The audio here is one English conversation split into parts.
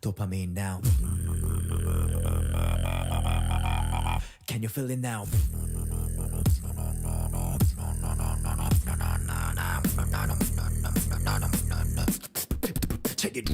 Dopamine now. Can you feel it now? Take it.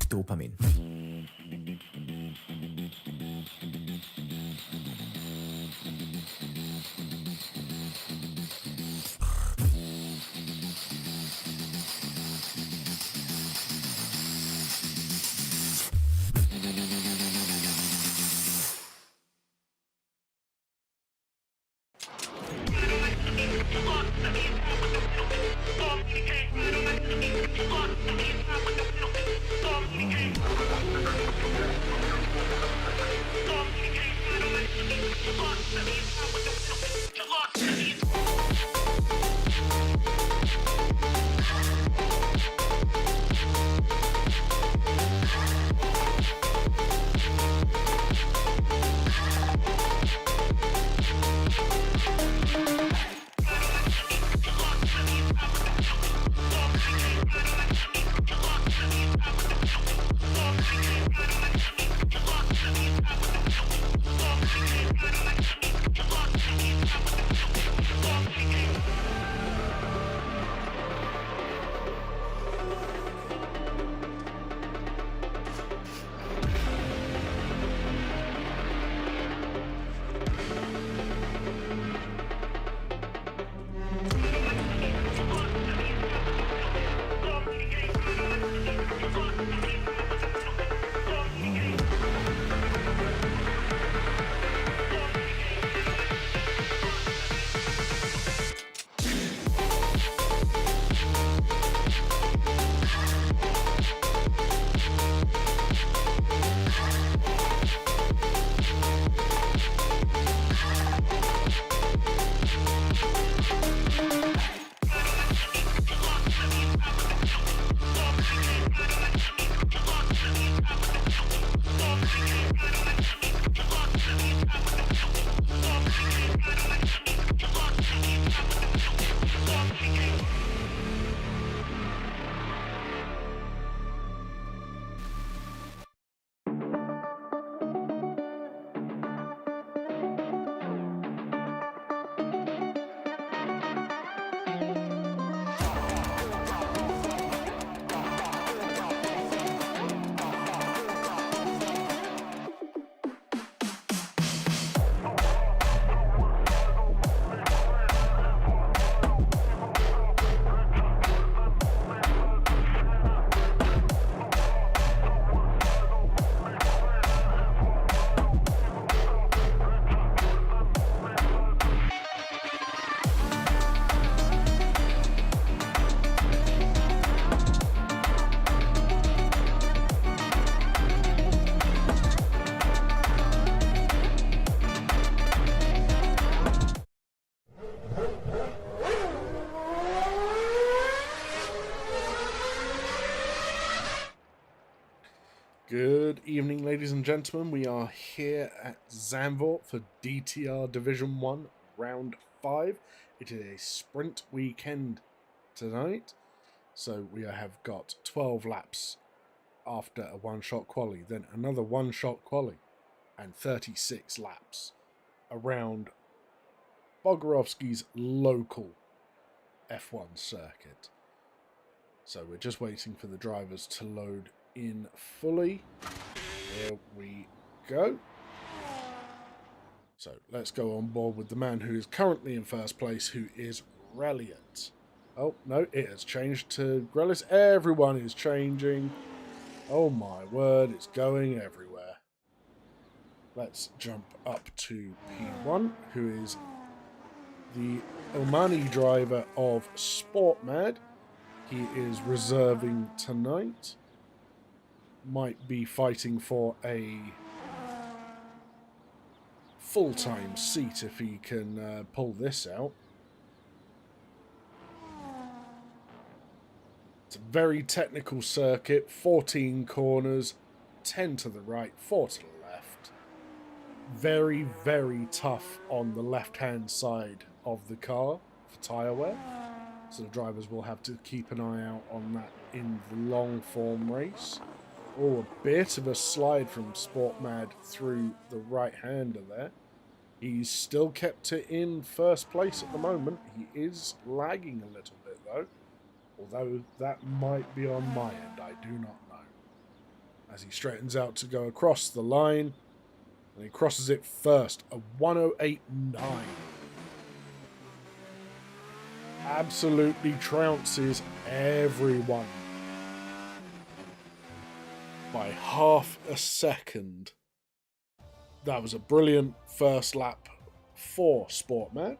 Dopamine. Good evening, ladies and gentlemen. We are here at Zandvoort for DTR Division 1, Round 5. It is a sprint weekend tonight. So we have got 12 laps after a one-shot quali, then another one-shot quali, and 36 laps around Bogorovsky's local F1 circuit. So we're just waiting for the drivers to load in fully. Here we go. So let's go on board with the man who is currently in first place, who is Reliant. Oh, no, it has changed to Grelis. Everyone is changing. Oh my word, it's going everywhere. Let's jump up to P1, who is the Omani driver of SportMad. He is reserving tonight. Might be fighting for a full-time seat if he can pull this out. It's a very technical circuit, 14 corners, 10 to the right, 4 to the left. Very, very tough on the left-hand side of the car for tyre wear. So the drivers will have to keep an eye out on that in the long-form race. Oh, a bit of a slide from SportMad through the right-hander there. He's still kept it in first place at the moment. He is lagging a little bit, though. Although that might be on my end, I do not know. As he straightens out to go across the line, and he crosses it first, a 108.9. Absolutely trounces everyone by half a second. That was a brilliant first lap for SportMad.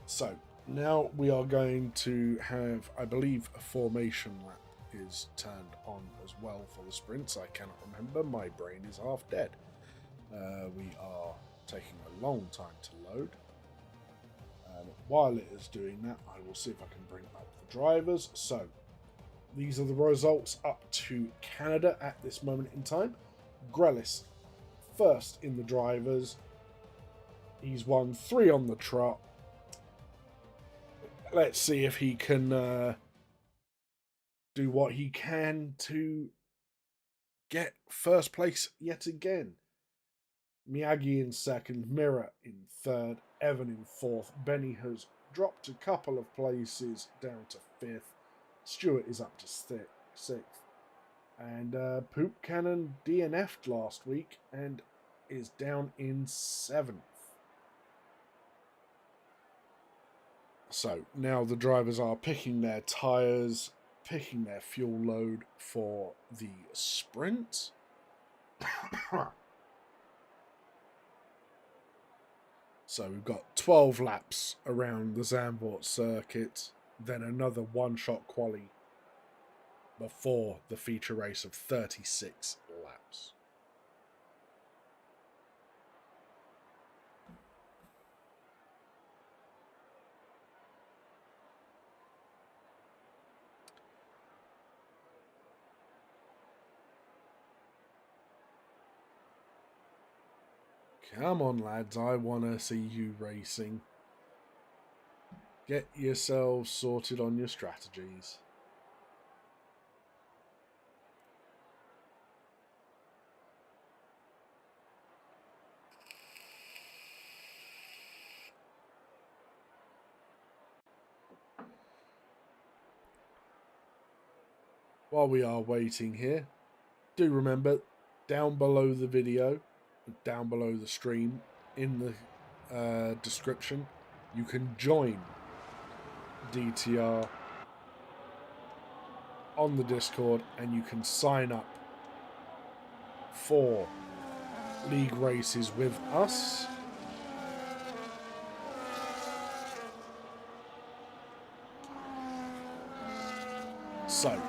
So, now we are going to have, I believe, a formation lap is turned on as well for the sprints. I cannot remember. My brain is half dead. We are taking a long time to load. While it is doing that, I will see if I can bring up the drivers. So, these are the results up to Canada at this moment in time. Grelis first in the drivers. He's won 3 on the trot. Let's see if he can do what he can to get first place yet again. Miyagi in second, Mira in third, Evan in fourth. Benny has dropped a couple of places down to fifth. Stuart is up to sixth. And Poop Cannon DNF'd last week and is down in seventh. So now the drivers are picking their tyres, picking their fuel load for the sprint. So we've got 12 laps around the Zandvoort circuit, then another one-shot quali before the feature race of 36 laps. Come on, lads, I want to see you racing. Get yourselves sorted on your strategies. While we are waiting here, do remember, down below the video, down below the stream, in the description, you can join DTR on the Discord and you can sign up for league races with us. So,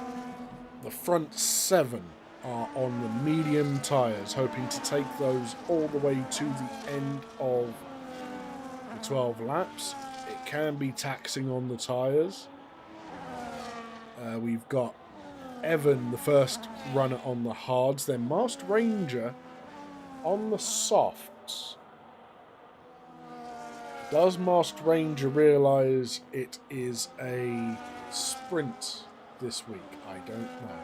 the front 7 are on the medium tyres, hoping to take those all the way to the end of the 12 laps. It can be taxing on the tyres. We've got Evan, the first runner, on the hards, then Masked Ranger on the softs. Does Masked Ranger realise it is a sprint this week? I don't know.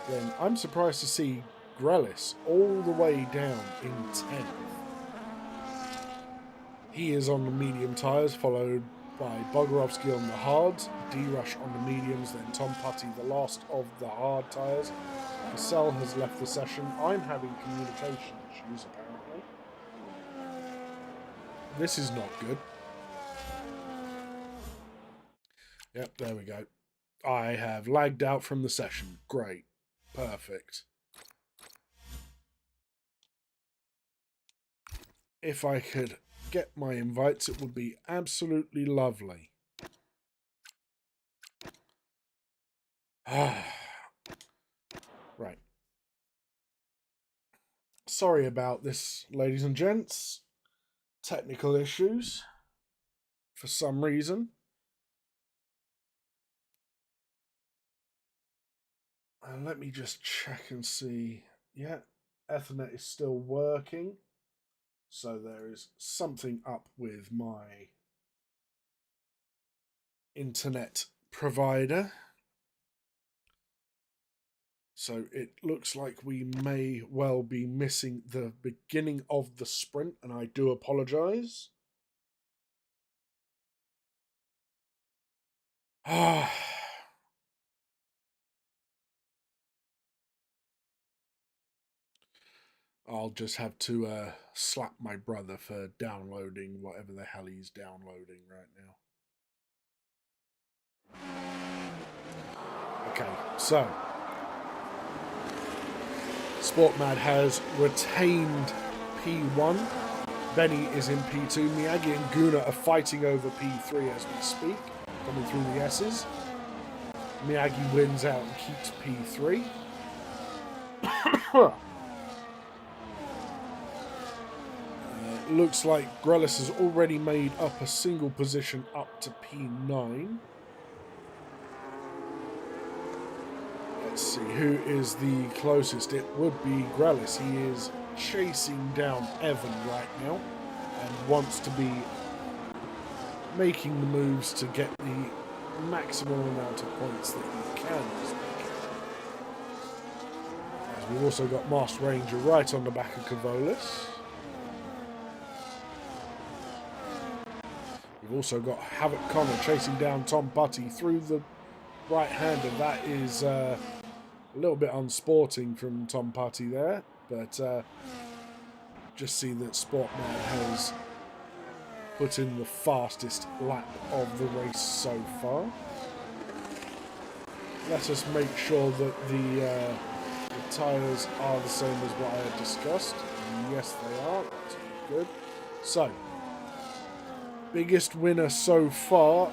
Then I'm surprised to see Grelis all the way down in 10th. He is on the medium tyres, followed by Bogorovsky on the hards, D-Rush on the mediums, then Tom Putty, the last of the hard tyres. Marcel has left the session. I'm having communication issues, apparently. This is not good. Yep, there we go. I have lagged out from the session. Great. Perfect. If I could get my invites, it would be absolutely lovely. Right. Sorry about this, ladies and gents. Technical issues. For some reason. And let me just check and see. Yeah, Ethernet is still working. So there is something up with my internet provider. So it looks like we may well be missing the beginning of the sprint, and I do apologise. I'll just have to slap my brother for downloading whatever the hell he's downloading right now. Okay, so Sportmad has retained P1. Benny is in P2. Miyagi and Guna are fighting over P3 as we speak, coming through the S's. Miyagi wins out and keeps P3. Looks like Grelis has already made up a single position up to P9. Let's see, who is the closest? It would be Grelis. He is chasing down Evan right now and wants to be making the moves to get the maximum amount of points that he can. As we've also got Master Ranger right on the back of Cavolis. We've also got Havoc Connor chasing down Tom Putty through the right-hander. That is a little bit unsporting from Tom Putty there, but just see that Sportman has put in the fastest lap of the race so far. Let us make sure that the tyres are the same as what I had discussed. Yes, they are. That's good. So, biggest winner so far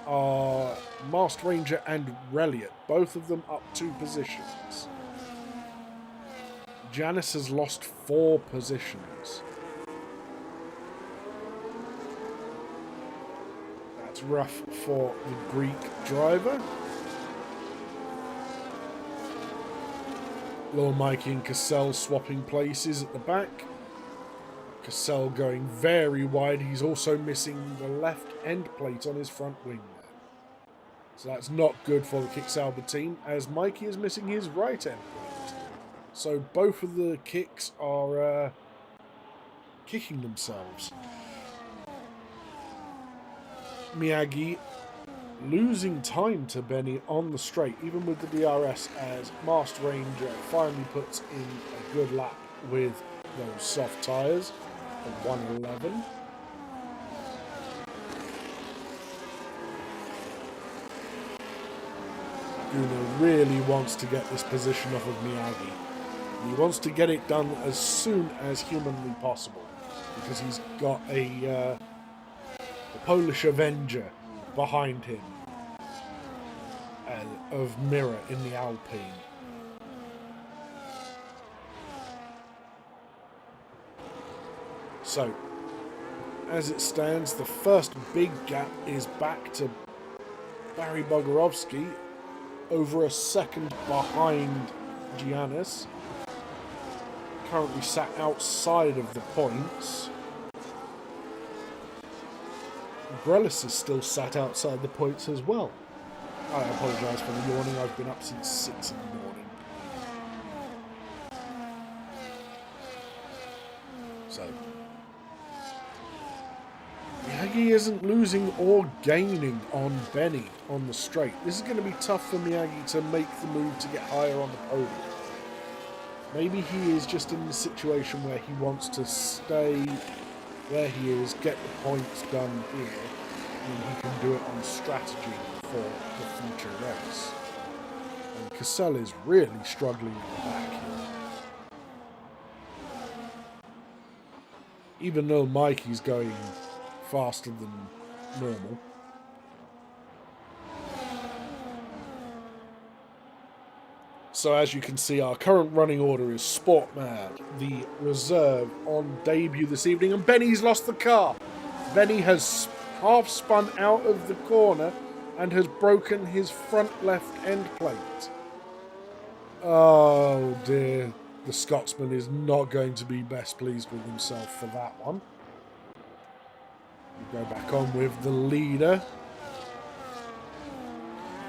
are Masked Ranger and Reliot, both of them up 2 positions. Janice has lost 4 positions. That's rough for the Greek driver. Lil Mikey and Cassell swapping places at the back. Cassell going very wide. He's also missing the left end plate on his front wing there. So that's not good for the Kick Sauber team, as Mikey is missing his right end plate. So both of the kicks are kicking themselves. Miyagi losing time to Benny on the straight, even with the DRS, as Master Ranger finally puts in a good lap with those soft tyres. 111. Guna really wants to get this position off of Miyagi. He wants to get it done as soon as humanly possible, because he's got a Polish Avenger behind him of Mirror in the Alpine. So, as it stands, the first big gap is back to Barry Bogorovsky, over a second behind Giannis. Currently sat outside of the points. Grelis is still sat outside the points as well. I apologise for the yawning, I've been up since 6 in the morning. So, Miyagi isn't losing or gaining on Benny on the straight. This is going to be tough for Miyagi to make the move to get higher on the podium. Maybe he is just in the situation where he wants to stay where he is, get the points done here, and he can do it on strategy for the future race. And Cassell is really struggling at the back here. Even though Mikey's going faster than normal. So as you can see, our current running order is Sport Mad, the reserve on debut this evening, and Benny's lost the car. Benny has half spun out of the corner and has broken his front left end plate. Oh dear, the Scotsman is not going to be best pleased with himself for that one. We go back on with the leader.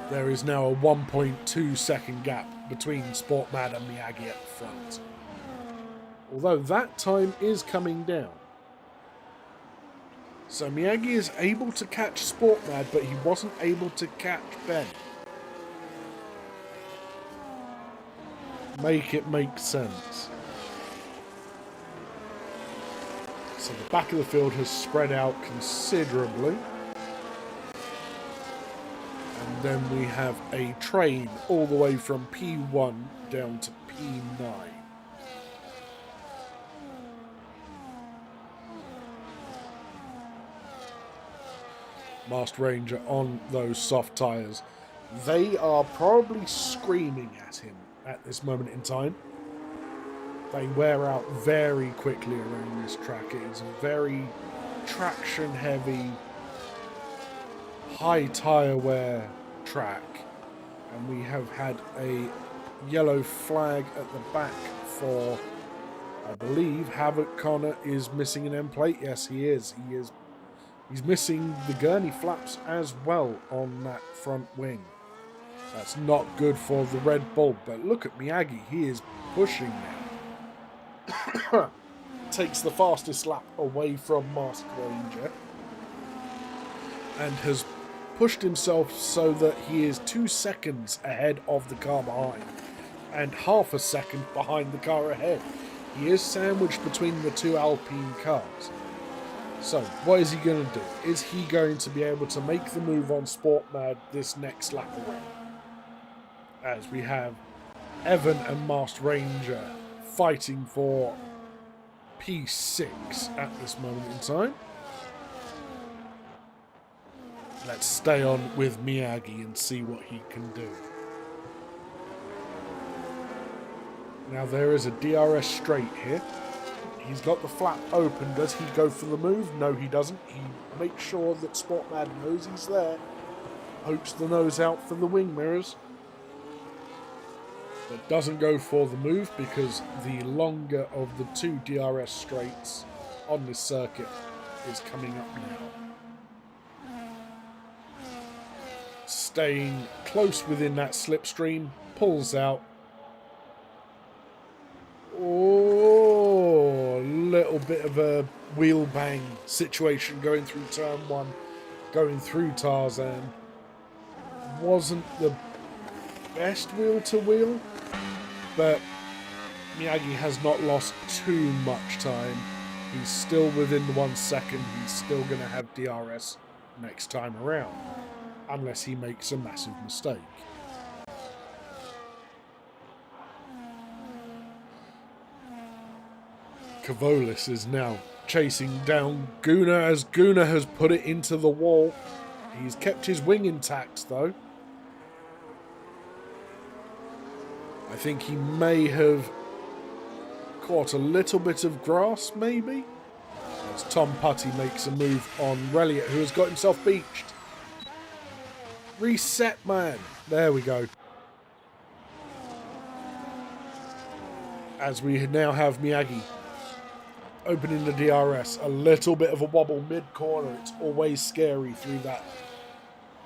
There is now a 1.2 second gap between Sportmad and Miyagi at the front. Although that time is coming down. So Miyagi is able to catch Sportmad, but he wasn't able to catch Ben. Make it make sense. So the back of the field has spread out considerably. And then we have a train all the way from P1 down to P9. Masked Ranger on those soft tyres. They are probably screaming at him at this moment in time. They wear out very quickly around this track. It is a very traction heavy, high tyre wear track, and we have had a yellow flag at the back for, I believe, Havoc Connor is missing an end plate. Yes, he is. He's missing the gurney flaps as well on that front wing. That's not good for the Red Bull, but look at Miyagi. He is pushing now. Takes the fastest lap away from Masked Ranger and has pushed himself so that he is 2 seconds ahead of the car behind and half a second behind the car ahead. He is sandwiched between the two Alpine cars. So, what is he going to do? Is he going to be able to make the move on Sportmad this next lap away? As we have Evan and Masked Ranger fighting for P6 at this moment in time. Let's stay on with Miyagi and see what he can do. Now there is a DRS straight here. He's got the flap open. Does he go for the move? No, he doesn't. He makes sure that Sportmad knows he's there. Pokes the nose out for the wing mirrors. But doesn't go for the move because the longer of the two DRS straights on this circuit is coming up now. Staying close within that slipstream, pulls out. Oh, a little bit of a wheel bang situation going through turn one, going through Tarzan. Wasn't the best wheel to wheel, but Miyagi has not lost too much time. He's still within the 1 second. He's still going to have DRS next time around, unless he makes a massive mistake. Kavolis is now chasing down Guna as Guna has put it into the wall. He's kept his wing intact though. I think he may have caught a little bit of grass maybe. As Tom Putty makes a move on Reliot, who has got himself beached. Reset, man. There we go. As we now have Miyagi opening the DRS. A little bit of a wobble mid-corner. It's always scary through that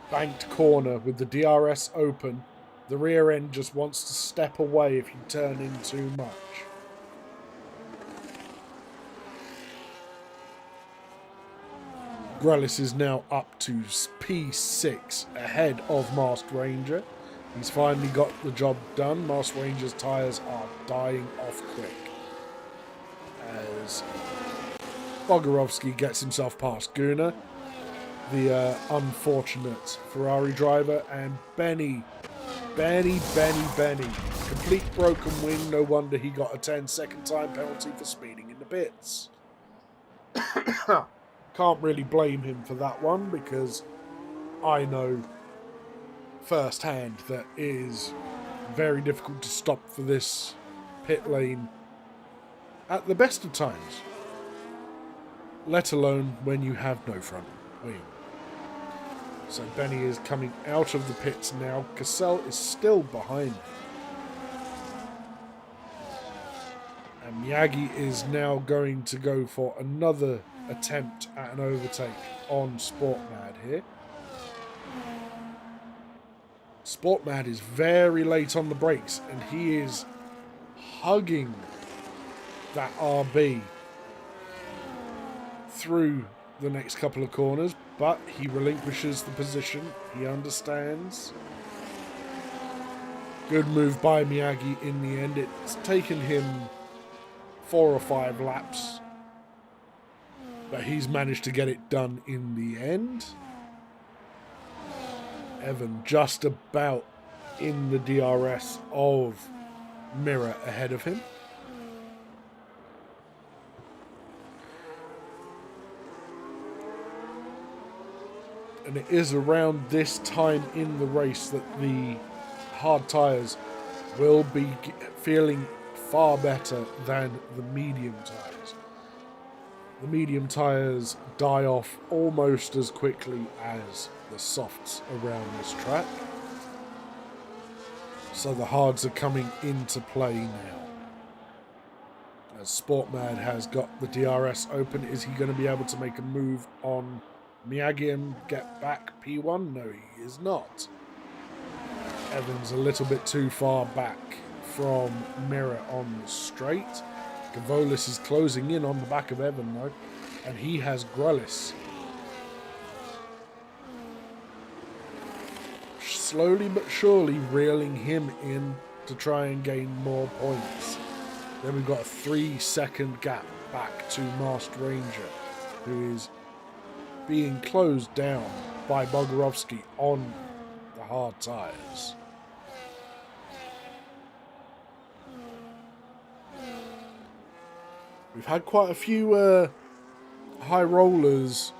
banked corner with the DRS open. The rear end just wants to step away if you turn in too much. Grellis is now up to P6 ahead of Masked Ranger. He's finally got the job done. Masked Ranger's tyres are dying off quick. As Bogorovsky gets himself past Gunnar, the unfortunate Ferrari driver, and Benny. Complete broken wing. No wonder he got a 10-second time penalty for speeding in the pits. Can't really blame him for that one, because I know firsthand that it is very difficult to stop for this pit lane at the best of times, let alone when you have no front wing. So Benny is coming out of the pits now. Cassell is still behind him. And Miyagi is now going to go for another attempt at an overtake on Sportmad here. Sportmad is very late on the brakes, and he is hugging that RB through the next couple of corners, but he relinquishes the position. He understands. Good move by Miyagi in the end. It's taken him 4 or 5 laps, but he's managed to get it done in the end. Evan just about in the DRS of Mirror ahead of him. And it is around this time in the race that the hard tyres will be feeling far better than the medium tyres. The medium tyres die off almost as quickly as the softs around this track. So the hards are coming into play now. As Sportmad has got the DRS open, is he going to be able to make a move on Miyagi and get back P1? No, he is not. Evan's a little bit too far back from Mirror on the straight. Gavolis is closing in on the back of Evan though, and he has Grellis. Slowly but surely reeling him in to try and gain more points. Then we've got a 3-second gap back to Masked Ranger, who is being closed down by Bogorovsky on the hard tyres. We've had quite a few high rollers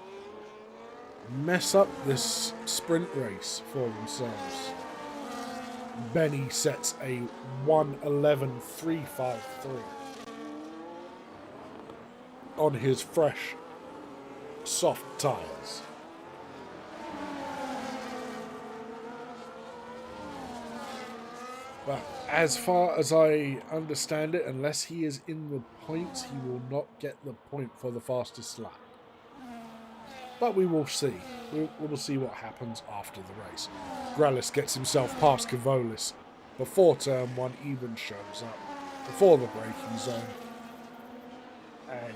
mess up this sprint race for themselves. Benny sets a 1:11.353 on his fresh soft tyres. But as far as I understand it, unless he is in the points, he will not get the point for the fastest lap. But we will see. We will see what happens after the race. Grellis gets himself past Gavolis before turn 1 even shows up, before the braking zone. And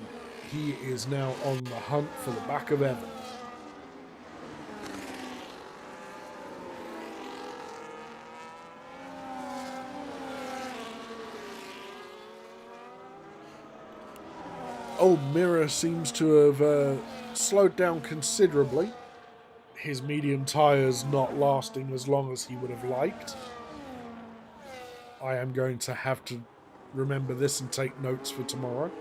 he is now on the hunt for the back of Evan. Old Mirror seems to have slowed down considerably. His medium tyres not lasting as long as he would have liked. I am going to have to remember this and take notes for tomorrow.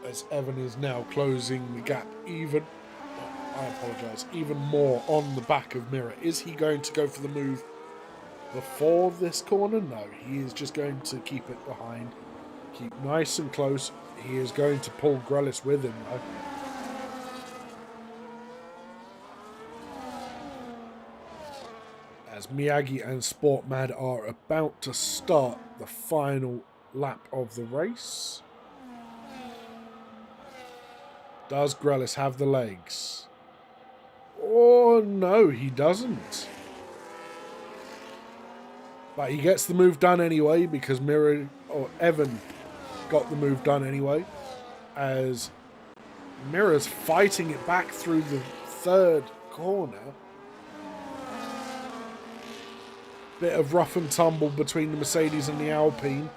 As Evan is now closing the gap even more on the back of Mirror. Is he going to go for the move before this corner? No, he is just going to keep it behind. Keep nice and close. He is going to pull Grellis with him though. As Miyagi and Sportmad are about to start the final lap of the race. Does Grellis have the legs? Oh no, he doesn't. But he gets the move done anyway because Evan got the move done anyway, as Mirror's fighting it back through the third corner. Bit of rough and tumble between the Mercedes and the Alpine.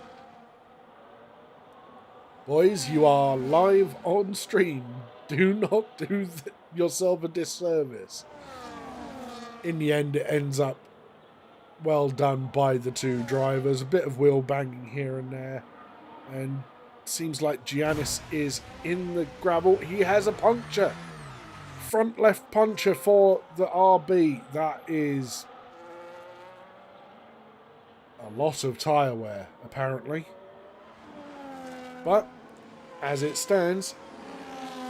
Boys, you are live on stream. Do not do yourself a disservice. In the end, it ends up well done by the two drivers. A bit of wheel banging here and there. And seems like Giannis is in the gravel. He has a puncture. Front left puncture for the RB. That is a lot of tyre wear, apparently. But as it stands,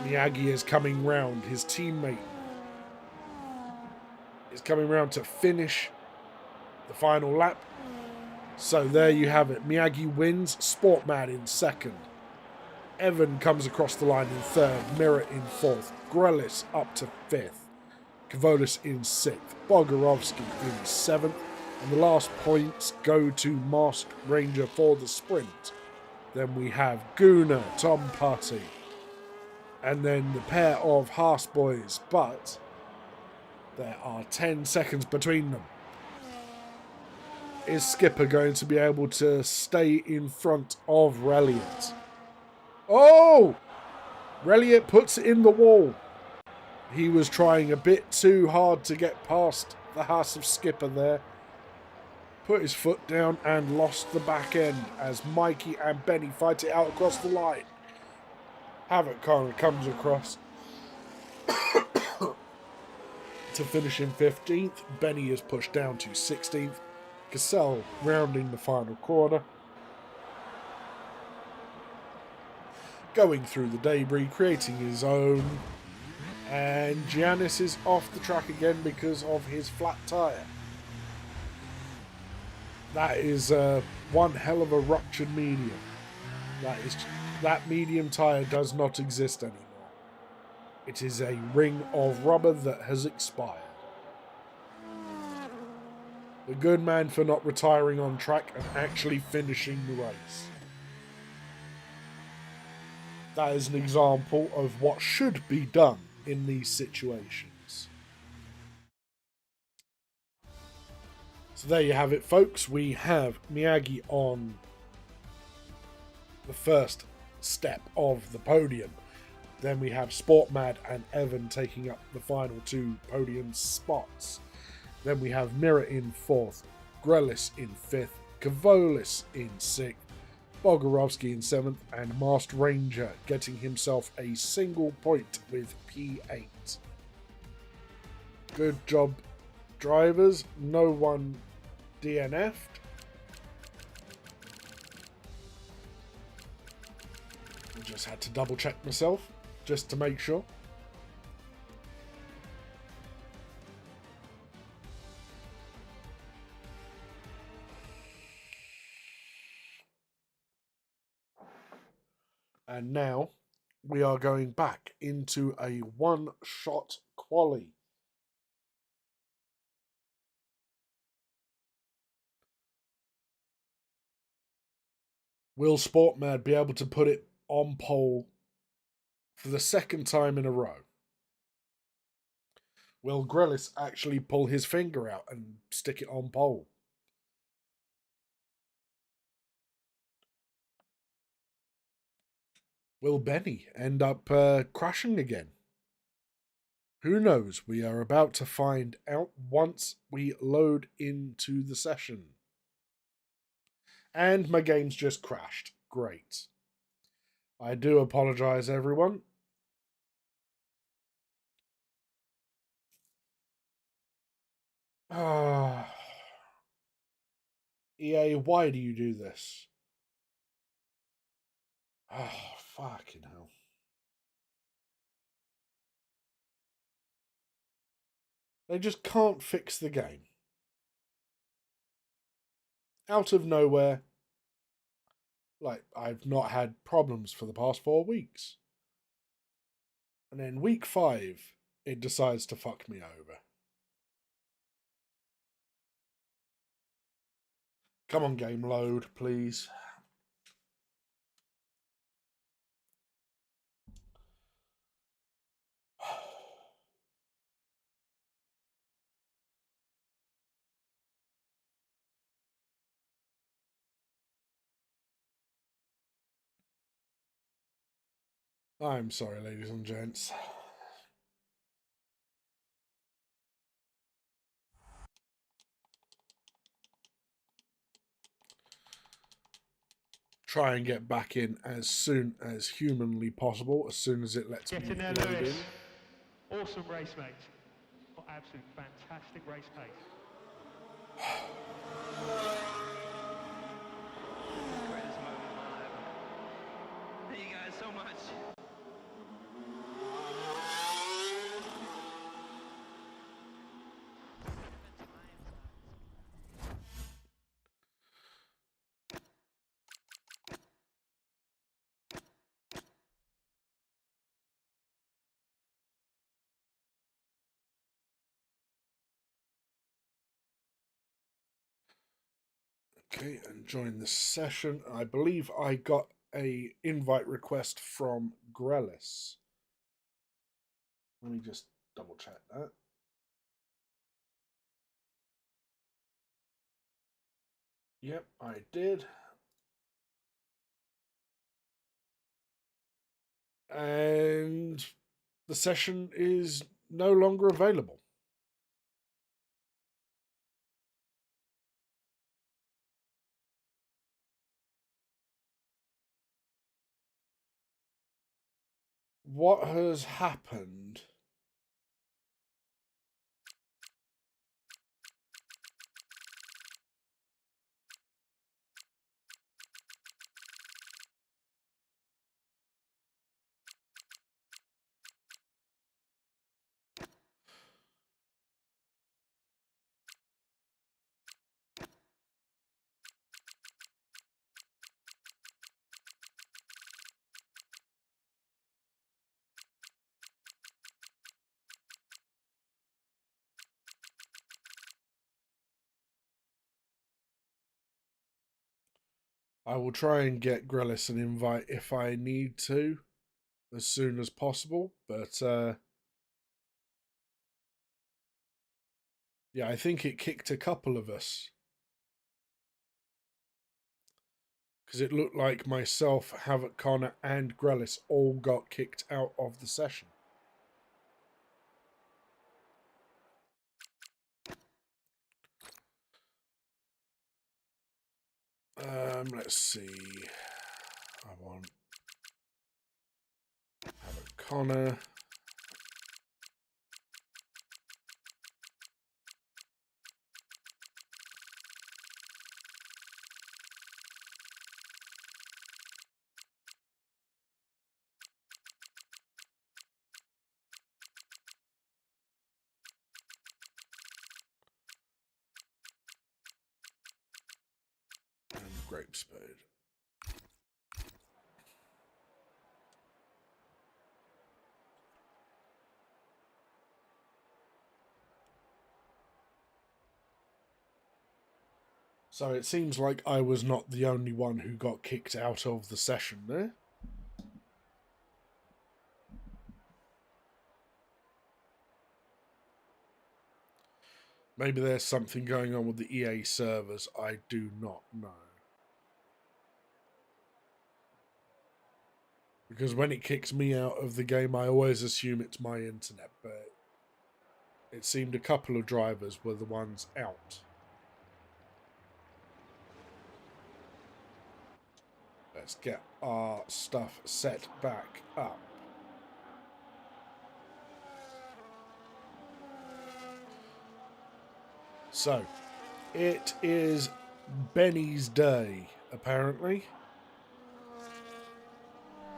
Miyagi is coming round. His teammate is coming round to finish the final lap. So there you have it. Miyagi wins. Sportmad in second. Evan comes across the line in third. Mirror in fourth. Grelis up to fifth. Kavolis in sixth. Bogorovsky in seventh. And the last points go to Masked Ranger for the sprint. Then we have Guna, Tom Putty, and then the pair of Haas boys, but there are 10 seconds between them. Is Skipper going to be able to stay in front of Reliant? Oh! Reliant puts it in the wall. He was trying a bit too hard to get past the Haas of Skipper there. Put his foot down and lost the back end as Mikey and Benny fight it out across the line. Havoc comes across to finish in 15th. Benny is pushed down to 16th. Cassell rounding the final corner. Going through the debris, creating his own. And Giannis is off the track again because of his flat tyre. That is one hell of a ruptured medium. That medium tyre does not exist anymore. It is a ring of rubber that has expired. The good man for not retiring on track and actually finishing the race. That is an example of what should be done in these situations. So there you have it, folks. We have Miyagi on the first step of the podium. Then we have Sportmad and Evan taking up the final two podium spots. Then we have Mirror in fourth, Grelis in fifth, Kavolis in sixth, Bogorovsky in seventh, and Masked Ranger getting himself a single point with P8. Good job, drivers. No one DNF'd. I just had to double check myself just to make sure. And now we are going back into a one-shot quali. Will Sportmad be able to put it on pole for the second time in a row? Will Grelis actually pull his finger out and stick it on pole? Will Benny end up crashing again? Who knows? We are about to find out once we load into the session. And my game's just crashed. Great. I do apologise, everyone. EA, why do you do this? Oh, fucking hell. They just can't fix the game. Out of nowhere. Like, I've not had problems for the past 4 weeks. And then week 5, it decides to fuck me over. Come on, game, load, please. I'm sorry, ladies and gents. Try and get back in as soon as humanly possible, as soon as it lets me Get in there, load Lewis. in. Awesome race, mate. Absolute fantastic race pace. Greatest moment of my life. Thank you guys so much. Okay, and join the session. I believe I got a invite request from Grelis. Let me just double check that. Yep, I did. And the session is no longer available. What has happened? I will try and get Grelis an invite if I need to, as soon as possible. But yeah, I think it kicked a couple of us. Because it looked like myself, Havoc Connor, and Grelis all got kicked out of the session. Let's see. I want Havoc Connor. And Grape Spade. So it seems like I was not the only one who got kicked out of the session there. Maybe there's something going on with the EA servers. I do not know. Because when it kicks me out of the game, I always assume it's my internet. But it seemed a couple of drivers were the ones out. Let's get our stuff set back up. So, it is Benny's day, apparently.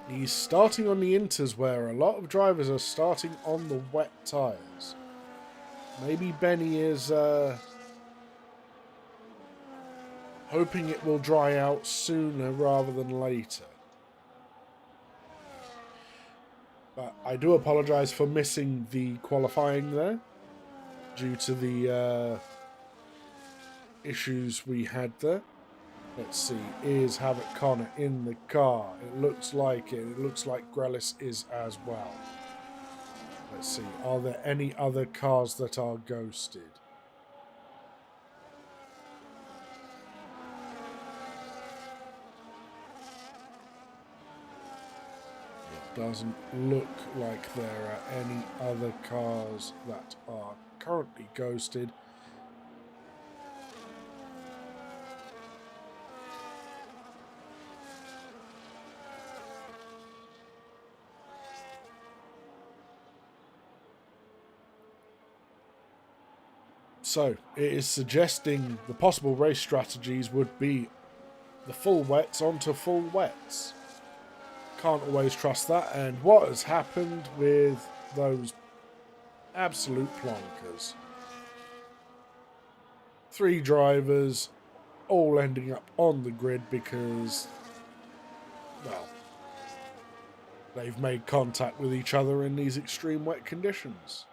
He's starting on the inters where a lot of drivers are starting on the wet tyres. Maybe Benny is hoping it will dry out sooner rather than later. But I do apologise for missing the qualifying there due to the issues we had there. Let's see, is Havoc Connor in the car? It looks like it. It looks like Grelis is as well. Let's see, are there any other cars that are ghosted? Yeah, Doesn't look like there are any other cars that are currently ghosted. So it is suggesting the possible race strategies would be the full wets onto full wets. Can't always trust that. And what has happened with those absolute plonkers? 3 drivers all ending up on the grid because, well, they've made contact with each other in these extreme wet conditions.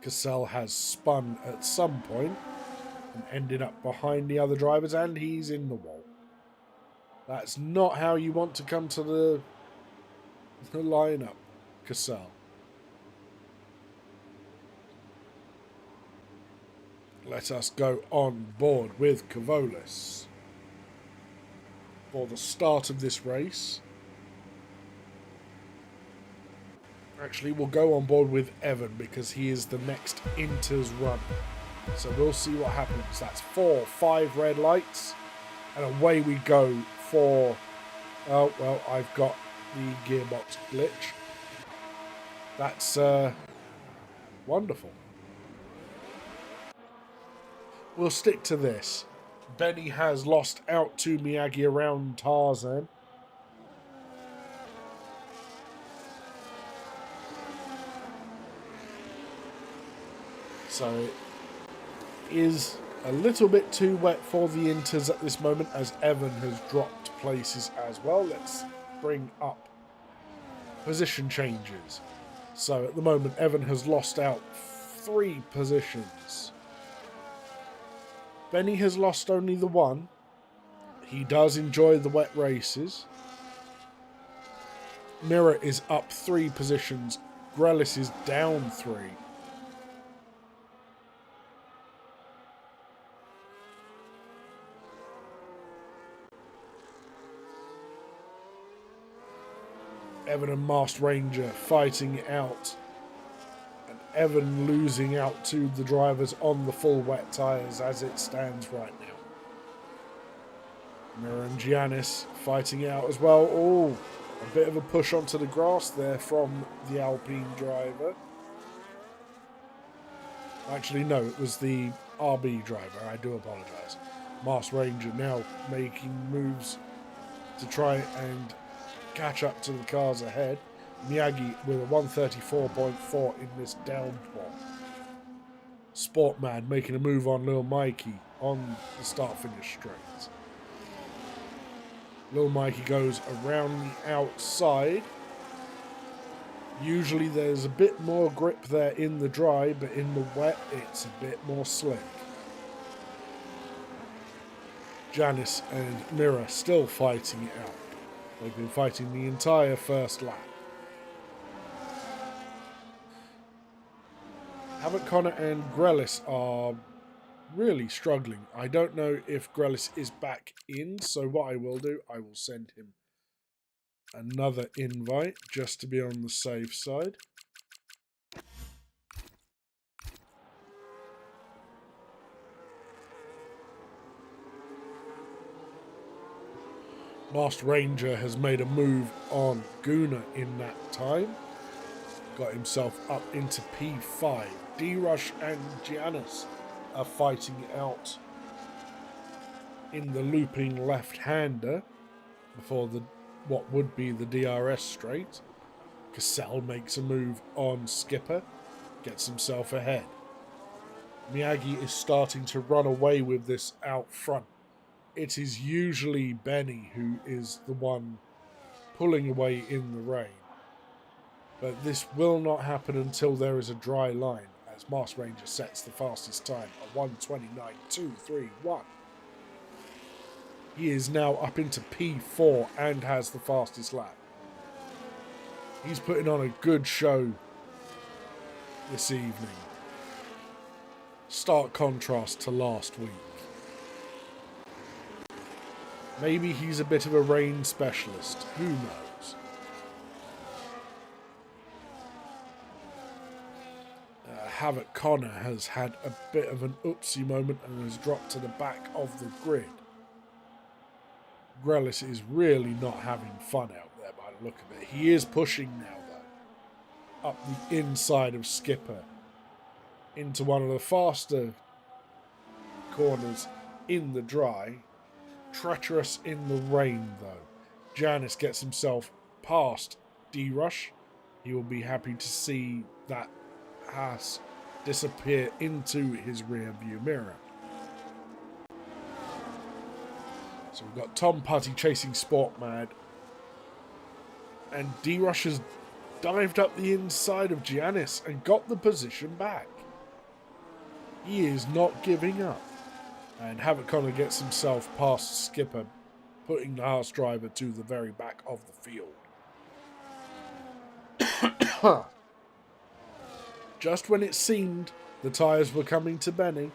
Cassell has spun at some point and ended up behind the other drivers, and he's in the wall. That's not how you want to come to the lineup, Cassell. Let us go on board with Cavolis for the start of this race. Actually, we'll go on board with Evan because he is the next Inter's runner. So we'll see what happens. That's 4, 5 red lights. And away we go for... Oh, well, I've got the gearbox glitch. That's wonderful. We'll stick to this. Benny has lost out to Miyagi around Tarzan. So it is a little bit too wet for the Inters at this moment as Evan has dropped places as well. Let's bring up position changes. So at the moment Evan has lost out 3 positions. Benny has lost only the 1. He does enjoy the wet races. Mirror is up 3 positions. Grellis is down 3. Evan and Masked Ranger fighting it out. And Evan losing out to the drivers on the full wet tyres as it stands right now. Mirror and Giannis fighting it out as well. Oh, a bit of a push onto the grass there from the Alpine driver. Actually, no, it was the RB driver. I do apologise. Masked Ranger now making moves to try and catch up to the cars ahead. Miyagi with a 134.4 in this downpour. Sportman making a move on Lil Mikey on the start-finish straight. Lil Mikey goes around the outside. Usually there's a bit more grip there in the dry, but in the wet it's a bit more slick. Janice and Mirror still fighting it out. They've been fighting the entire first lap. Havoc Connor and Grellis are really struggling. I don't know if Grellis is back in, so what I will do, I will send him another invite just to be on the safe side. Masked Ranger has made a move on Guna in that time. Got himself up into P5. D-Rush and Giannis are fighting out in the looping left-hander before the what would be the DRS straight. Cassell makes a move on Skipper, gets himself ahead. Miyagi is starting to run away with this out front. It is usually Benny who is the one pulling away in the rain. But this will not happen until there is a dry line, as Masked Ranger sets the fastest time at 1:29.231. He is now up into P4 and has the fastest lap. He's putting on a good show this evening. Stark contrast to last week. Maybe he's a bit of a rain specialist. Who knows? Havoc Connor has had a bit of an oopsie moment and has dropped to the back of the grid. Grelis is really not having fun out there by the look of it. He is pushing now, though, up the inside of Skipper into one of the faster corners in the dry. Treacherous in the rain, though. Janice gets himself past D-Rush. He will be happy to see that Haas disappear into his rear view mirror. So we've got Tom Putty chasing Sport Mad. And D-Rush has dived up the inside of Giannis and got the position back. He is not giving up. And Havoc Connor gets himself past Skipper, putting the Haas driver to the very back of the field. Just when it seemed the tyres were coming to Benny,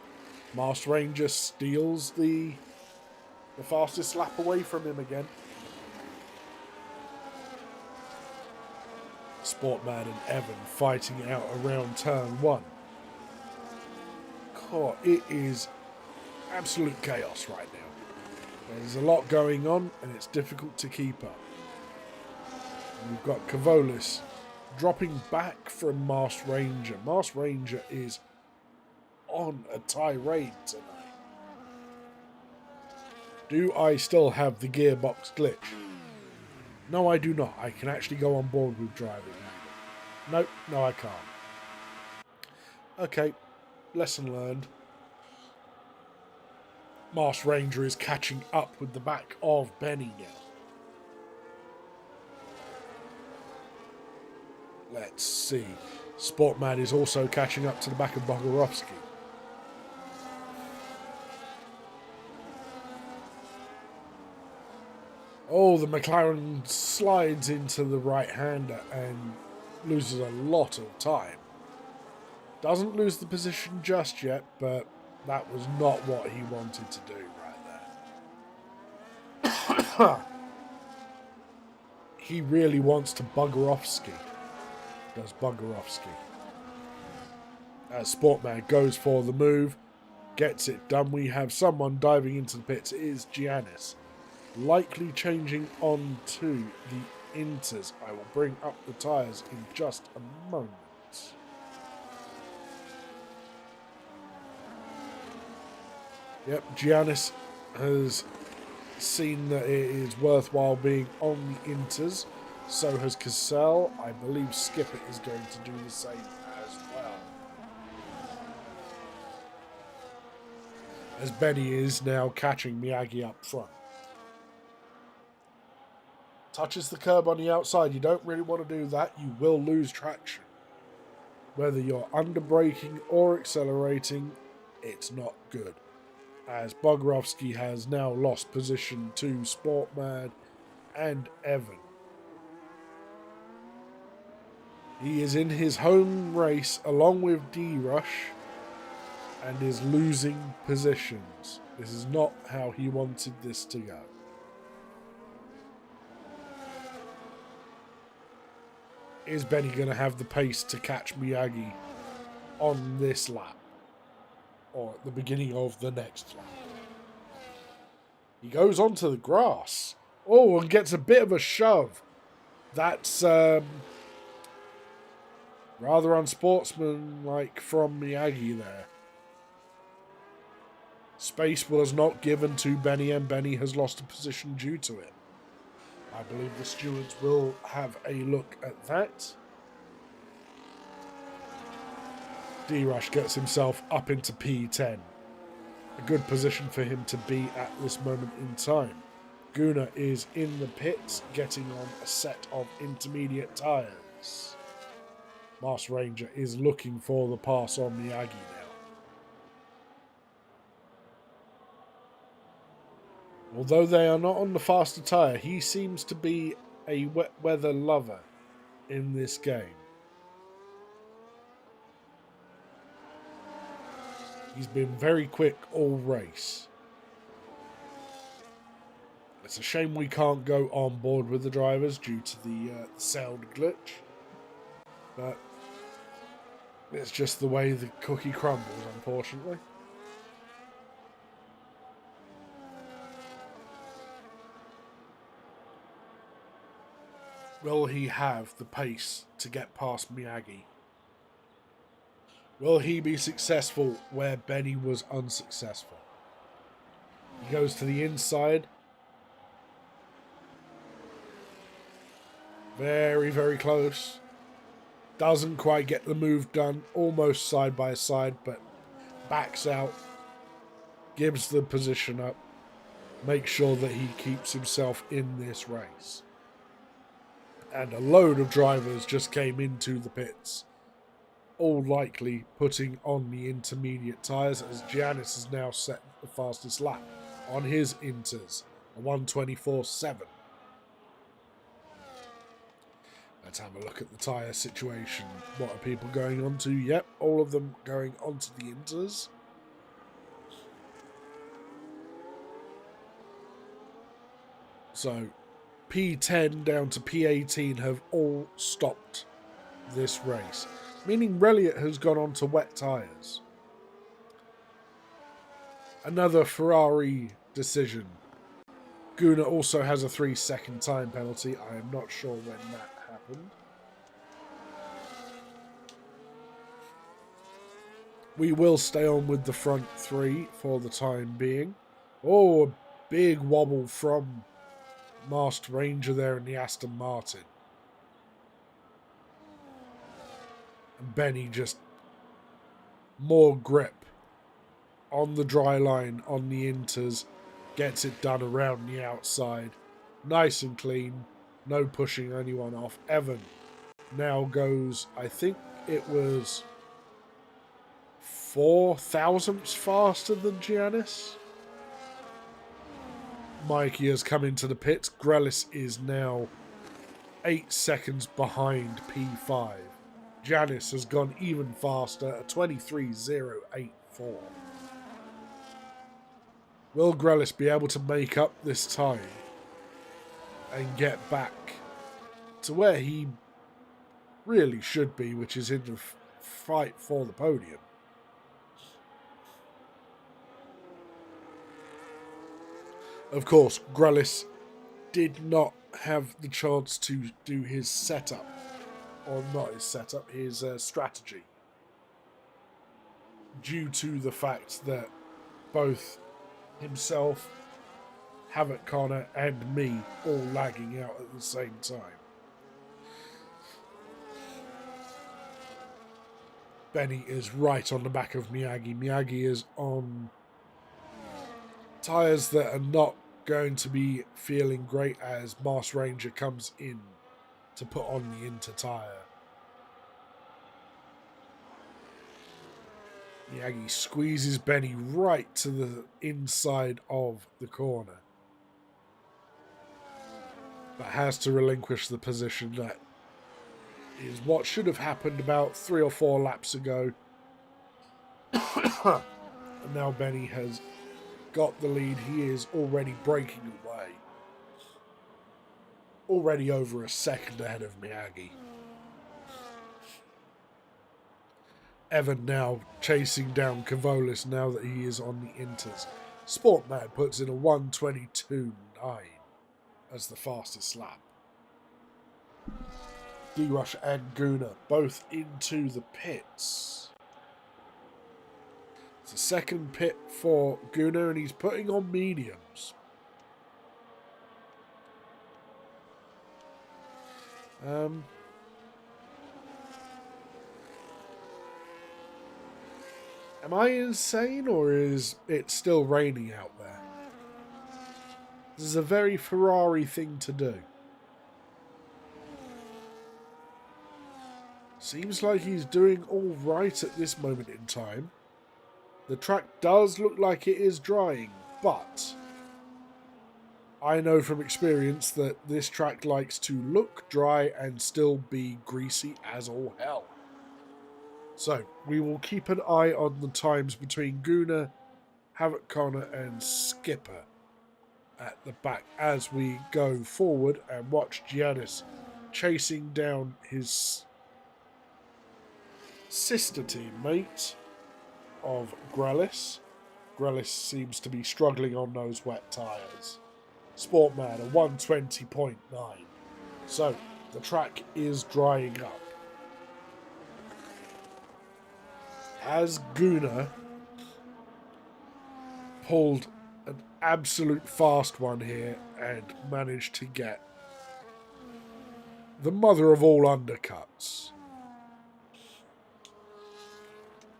Masked Ranger steals the fastest lap away from him again. Sportman and Evan fighting out around turn 1. God, it is absolute chaos right now. There's a lot going on and it's difficult to keep up. And we've got Kavolis dropping back from Masked Ranger. Masked Ranger is on a tirade tonight. Do I still have the gearbox glitch? No, I do not. I can actually go on board with driving. Nope, no I can't. Okay, lesson learned. Masked Ranger is catching up with the back of Benny now. Let's see. Sportman is also catching up to the back of Bogorovsky. Oh, the McLaren slides into the right-hander and loses a lot of time. Doesn't lose the position just yet, but that was not what he wanted to do right there. He really wants to Bogorovsky. Does Bogorovsky. As Sportman goes for the move, gets it done. We have someone diving into the pits. It is Giannis. Likely changing on to the Inters. I will bring up the tyres in just a moment. Yep, Giannis has seen that it is worthwhile being on the Inters. So has Cassell. I believe Skipper is going to do the same as well. As Benny is now catching Miyagi up front. Touches the curb on the outside. You don't really want to do that. You will lose traction. Whether you're under braking or accelerating, it's not good. As Bogorovsky has now lost position to Sportman and Evan. He is in his home race along with D-Rush and is losing positions. This is not how he wanted this to go. Is Benny going to have the pace to catch Miyagi on this lap? Or at the beginning of the next lap? He goes onto the grass. Oh, and gets a bit of a shove. That's rather unsportsmanlike from Miyagi there. Space was not given to Benny and Benny has lost a position due to it. I believe the stewards will have a look at that. D-Rush gets himself up into P10. A good position for him to be at this moment in time. Guna is in the pits, getting on a set of intermediate tyres. Masked Ranger is looking for the pass on Miyagi now. Although they are not on the faster tyre, he seems to be a wet weather lover in this game. He's been very quick all race. It's a shame we can't go on board with the drivers due to the sound glitch. But it's just the way the cookie crumbles, unfortunately. Will he have the pace to get past Miyagi? Will he be successful where Benny was unsuccessful? He goes to the inside. Very, very close. Doesn't quite get the move done. Almost side by side, but backs out. Gives the position up. Makes sure that he keeps himself in this race. And a load of drivers just came into the pits. All likely putting on the intermediate tyres, as Giannis has now set the fastest lap on his inters. A 1:24.7. Let's have a look at the tyre situation. What are people going on to? Yep, all of them going onto the inters. So, P10 down to P18 have all stopped this race, meaning Relliot has gone on to wet tyres. Another Ferrari decision. Guna also has a 3-second time penalty. I am not sure when that happened. We will stay on with the front three for the time being. Oh, a big wobble from Masked Ranger there in the Aston Martin. And Benny just more grip on the dry line on the inters. Gets it done around the outside. Nice and clean. No pushing anyone off. Evan now goes, I think it was 4 thousandths faster than Giannis. Mikey has come into the pits. Grelis is now 8 seconds behind P5. Giannis has gone even faster at 23.084. Will Grelis be able to make up this time and get back to where he really should be, which is in the fight for the podium? Of course, Grelis did not have the chance to do his setup, or not his setup, his strategy, due to the fact that both himself, Havoc Connor, and me all lagging out at the same time. Benny is right on the back of Miyagi. Miyagi is on tyres that are not going to be feeling great as Masked Ranger comes in to put on the inter tyre. Miyagi squeezes Benny right to the inside of the corner, but has to relinquish the position that is what should have happened about 3 or 4 laps ago. And now Benny has got the lead. He is already breaking away. Already over a second ahead of Miyagi. Evan now chasing down Kavolis now that he is on the inters. Sportman puts in a 1:22.9 as the fastest lap. D-Rush and Guna both into the pits. It's a second pit for Guna and he's putting on mediums. Am I insane, or is it still raining out there? This is a very Ferrari thing to do. Seems like he's doing all right at this moment in time. The track does look like it is drying, but I know from experience that this track likes to look dry and still be greasy as all hell. So, we will keep an eye on the times between Guna, Havoc Connor and Skipper at the back as we go forward and watch Giannis chasing down his sister teammate of Grelis. Grelis seems to be struggling on those wet tyres. Sportman, a 120.9. So, the track is drying up. Has Guna pulled an absolute fast one here and managed to get the mother of all undercuts.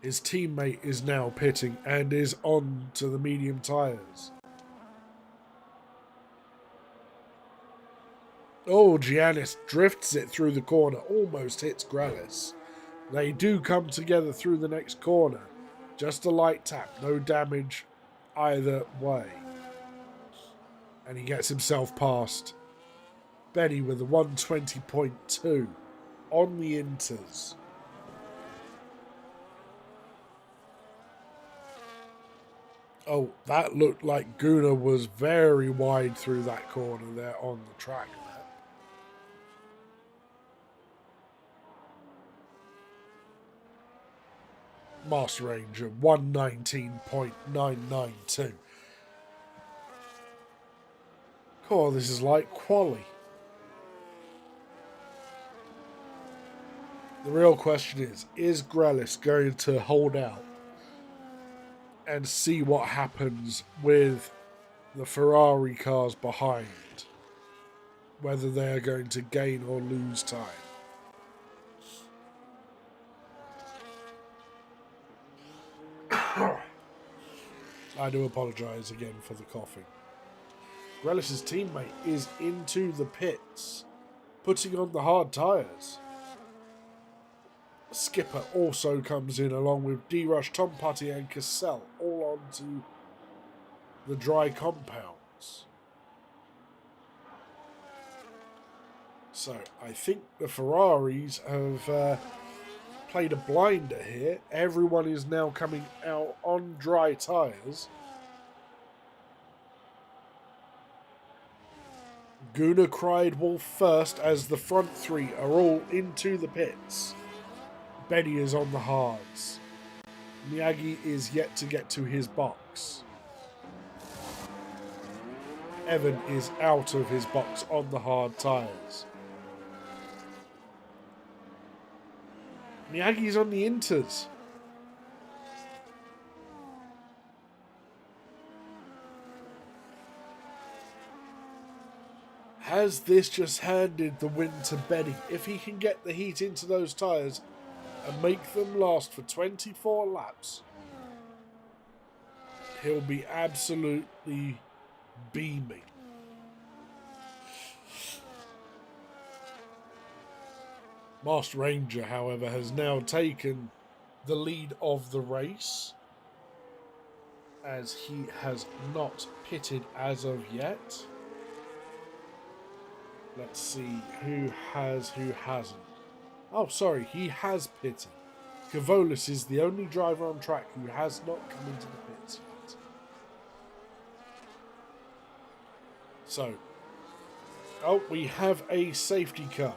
His teammate is now pitting and is on to the medium tyres. Oh, Giannis drifts it through the corner, almost hits Grelis. They do come together through the next corner. Just a light tap, no damage either way. And he gets himself past Benny with a 120.2 on the inters. Oh, that looked like Guna was very wide through that corner there on the track. Master Ranger 119.992. Oh, this is like quali. The real question is Grelis going to hold out and see what happens with the Ferrari cars behind? Whether they are going to gain or lose time. I do apologise again for the coughing. Grelis' teammate is into the pits, putting on the hard tyres. Skipper also comes in along with D-Rush, Tom Putty and Cassell, all onto the dry compounds. So I think the Ferraris have played a blinder here. Everyone is now coming out on dry tyres. Guna cried wolf first as the front three are all into the pits. Benny is on the hards. Miyagi is yet to get to his box. Evan is out of his box on the hard tyres. Miyagi's on the inters. Has this just handed the win to Benny? If he can get the heat into those tyres and make them last for 24 laps, he'll be absolutely beaming. Master Ranger, however, has now taken the lead of the race, as he has not pitted as of yet. Let's see who has, who hasn't. Oh, sorry, he has pitted. Kavolis is the only driver on track who has not come into the pits yet. So, oh, we have a safety car.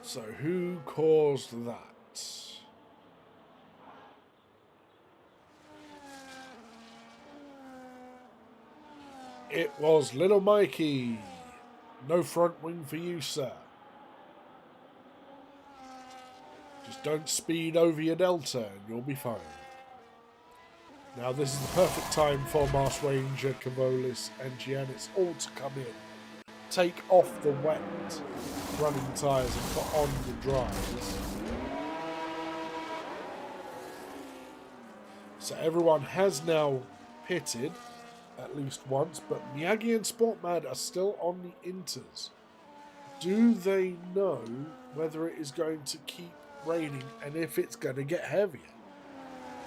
So who caused that? It was Little Mikey. No front wing for you, sir. Just don't speed over your delta and you'll be fine. Now this is the perfect time for Mars Ranger, Kavolis and Giannis all to come in. Take off the wet running tyres and put on the dries. So everyone has now pitted at least once, but Miyagi and Sportmad are still on the inters. Do they know whether it is going to keep raining and if it's going to get heavier?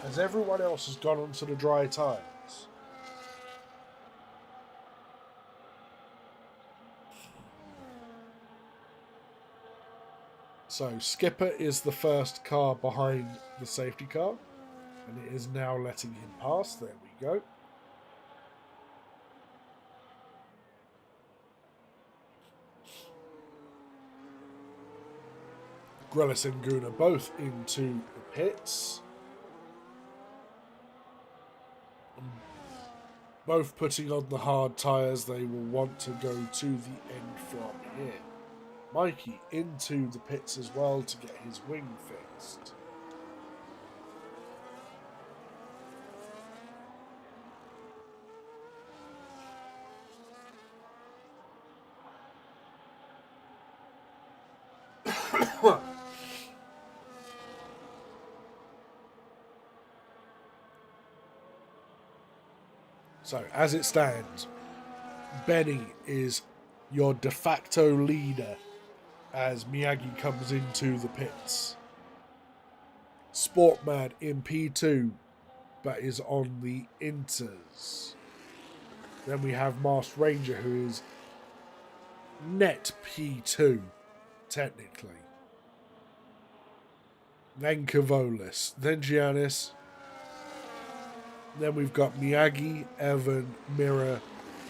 As everyone else has gone onto the dry tyres. So Skipper is the first car behind the safety car, and it is now letting him pass. There we go. Grelis and Guna both into the pits. Both putting on the hard tyres. They will want to go to the end from here. Mikey into the pits as well to get his wing fixed. So, as it stands, Benny is your de facto leader as Miyagi comes into the pits. Sportman in P2, but is on the inters. Then we have Masked Ranger, who is net P2, technically. Then Kavolis, then Giannis. Then we've got Miyagi, Evan, Mira,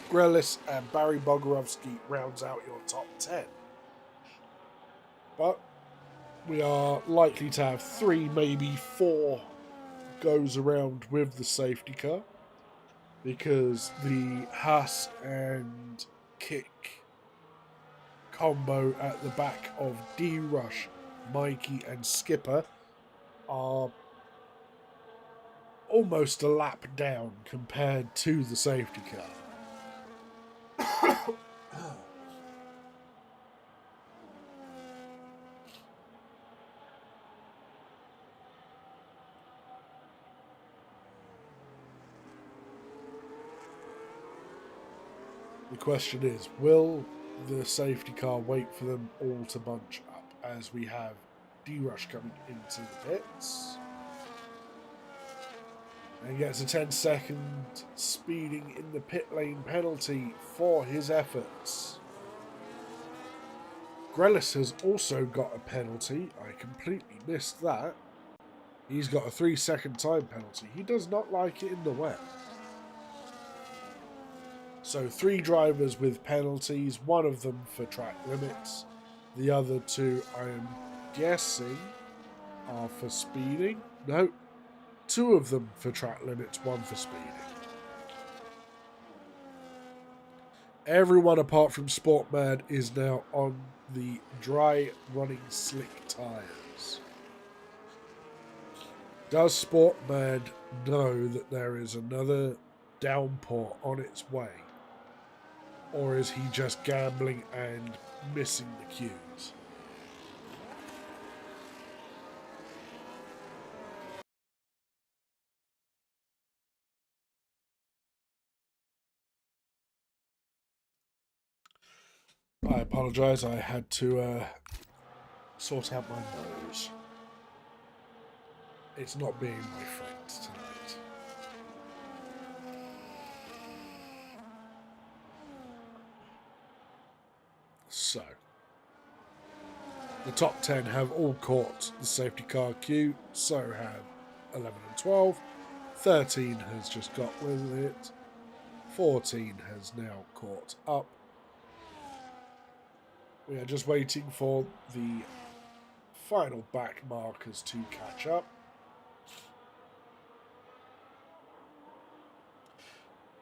Grelis, and Barry Bogorovsky rounds out your top 10. But we are likely to have 3, maybe 4 goes around with the safety car, because the Haas and Kick combo at the back of D-Rush, Mikey and Skipper are almost a lap down compared to the safety car. The question is, will the safety car wait for them all to bunch up as we have D-Rush coming into the pits? And gets a 10-second speeding in the pit lane penalty for his efforts. Grelis has also got a penalty. I completely missed that. He's got a 3-second time penalty. He does not like it in the wet. So 3 drivers with penalties, one of them for track limits. The other 2, I am guessing, are for speeding. No, 2 of them for track limits, 1 for speeding. Everyone apart from Sportman is now on the dry running slick tyres. Does Sportman know that there is another downpour on its way? Or is he just gambling and missing the cues? I apologise, I had to sort out my nose. It's not being my friend tonight. So, the top 10 have all caught the safety car queue, so have 11 and 12. 13 has just got with it. 14 has now caught up. We are just waiting for the final back markers to catch up.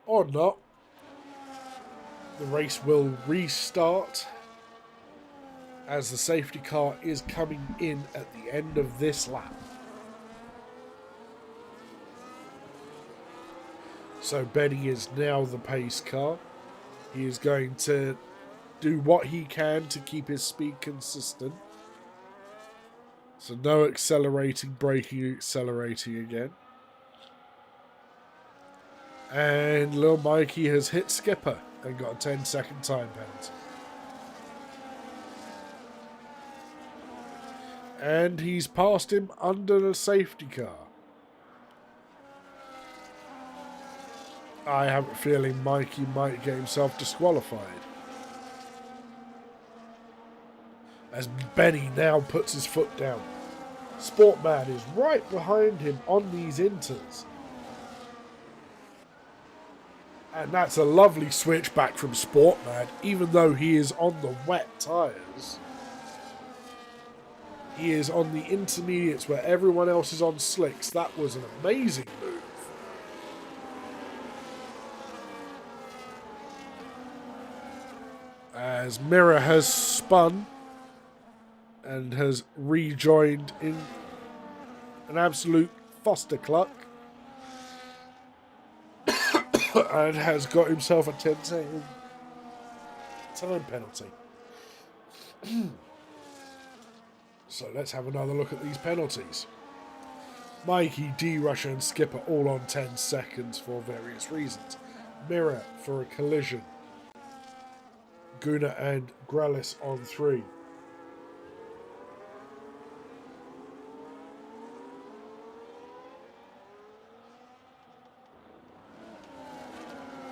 Or not. The race will restart as the safety car is coming in at the end of this lap. So Benny is now the pace car. He is going to do what he can to keep his speed consistent. So no accelerating, braking, accelerating again. And Lil Mikey has hit Skipper and got a 10-second time penalty. And he's passed him under the safety car. I have a feeling Mikey might get himself disqualified. as Benny now puts his foot down. Sportman is right behind him on these inters. And that's a lovely switch back from Sportman, even though he is on the wet tyres. He is on the intermediates where everyone else is on slicks. That was an amazing move. As Mirror has spun and has rejoined in an absolute Foster cluck and has got himself a 10-second time penalty. So let's have another look at these penalties. Mikey, D-Rush and Skipper all on 10 seconds for various reasons. Mirror for a collision. Guna and Grelis on 3.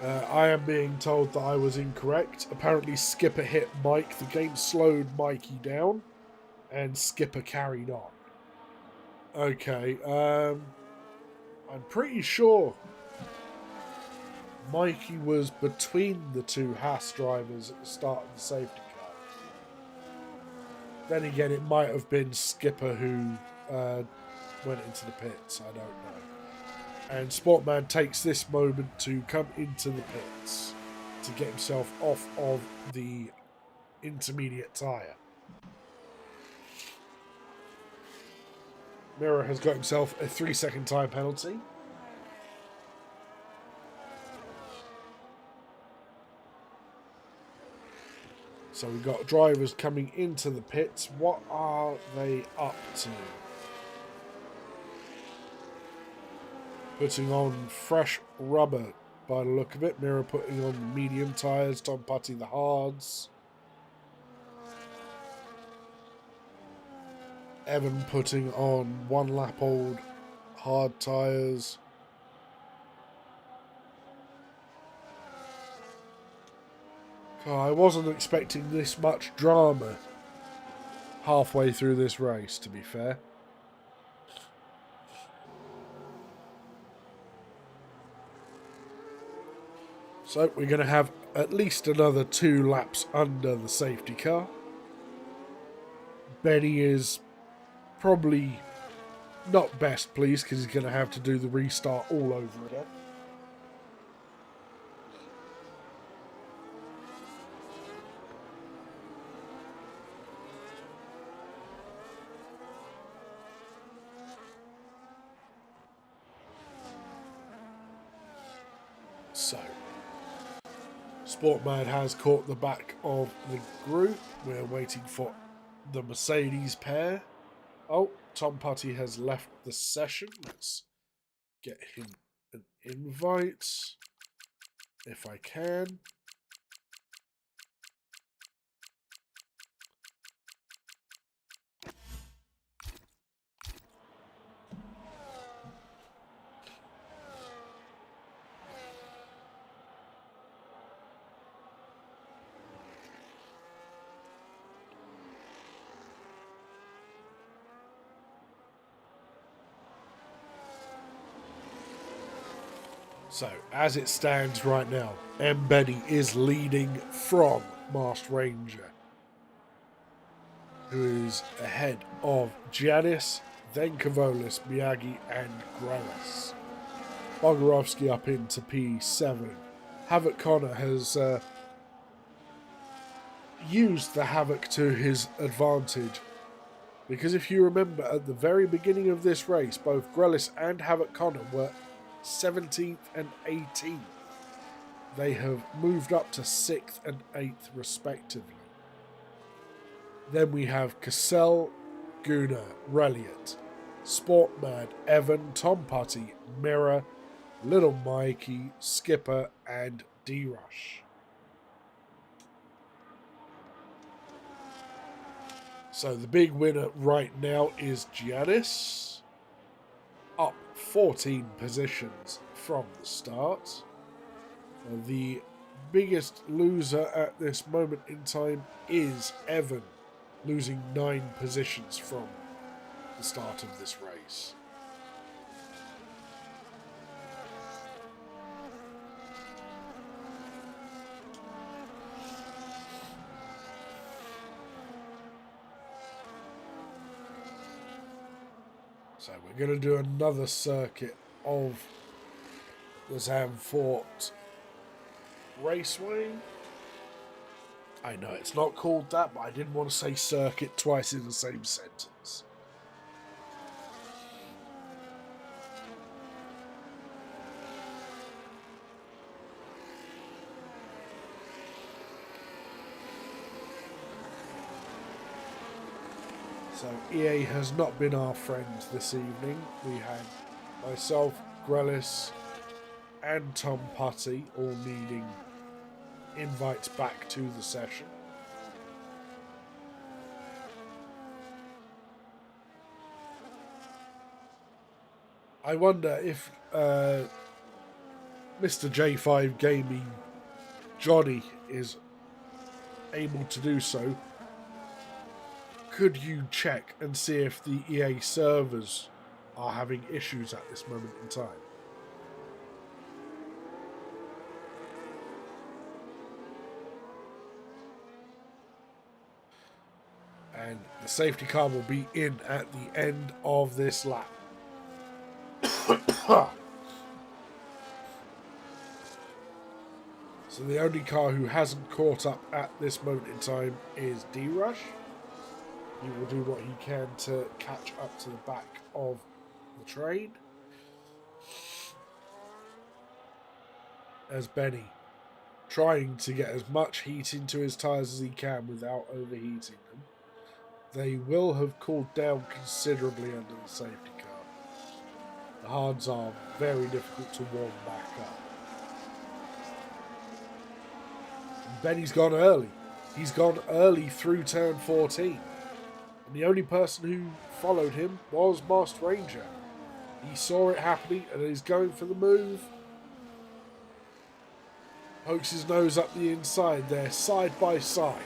I am being told that I was incorrect. Apparently Skipper hit Mike. The game slowed Mikey down and Skipper carried on. Okay, I'm pretty sure Mikey was between the two Haas drivers at the start of the safety car. Then again, it might have been Skipper who went into the pits. I don't know. And Sportman takes this moment to come into the pits to get himself off of the intermediate tyre. Mirror has got himself a 3-second time penalty. So we've got drivers coming into the pits. What are they up to? Putting on fresh rubber by the look of it. Mirror putting on the medium tyres. Tom Putty the hards. Evan putting on 1 lap old hard tyres. I wasn't expecting this much drama halfway through this race, to be fair. So we're going to have at least another 2 laps under the safety car. Benny is probably not best pleased because he's going to have to do the restart all over again. So, Sportman has caught the back of the group. We're waiting for the Mercedes pair. Oh, Tom Putty has left the session. Let's get him an invite, if I can. So, as it stands right now, M. Benny is leading from Masked Ranger, who is ahead of Giannis, then Kavolis, Miyagi, and Grelis. Bogorovsky up into P7. Havoc Connor has used the Havoc to his advantage, because if you remember, at the very beginning of this race, both Grelis and Havoc Connor were 17th and 18th. They have moved up to 6th and 8th respectively. Then we have Cassell, Guna, Reliot, Sportman, Evan, Tom Putty, Mirror, Little Mikey, Skipper, and D-Rush. So the big winner right now is Giannis, up 14 positions from the start. The biggest loser at this moment in time is Evan, losing 9 positions from the start of this race. So we're going to do another circuit of the Zandvoort Raceway. I know it's not called that, but I didn't want to say circuit twice in the same sentence. So EA has not been our friend this evening. We had myself, Grelis, and Tom Putty all needing invites back to the session. I wonder if Mr. J5 Gaming Johnny is able to do so. Could you check and see if the EA servers are having issues at this moment in time? And the safety car will be in at the end of this lap. So the only car who hasn't caught up at this moment in time is D-Rush. He will do what he can to catch up to the back of the train. As Benny, trying to get as much heat into his tyres as he can without overheating them. They will have cooled down considerably under the safety car. The hards are very difficult to warm back up. And Benny's gone early. He's gone early through turn 14. And the only person who followed him was Masked Ranger. He saw it happening and is going for the move. Pokes his nose up the inside there, side by side.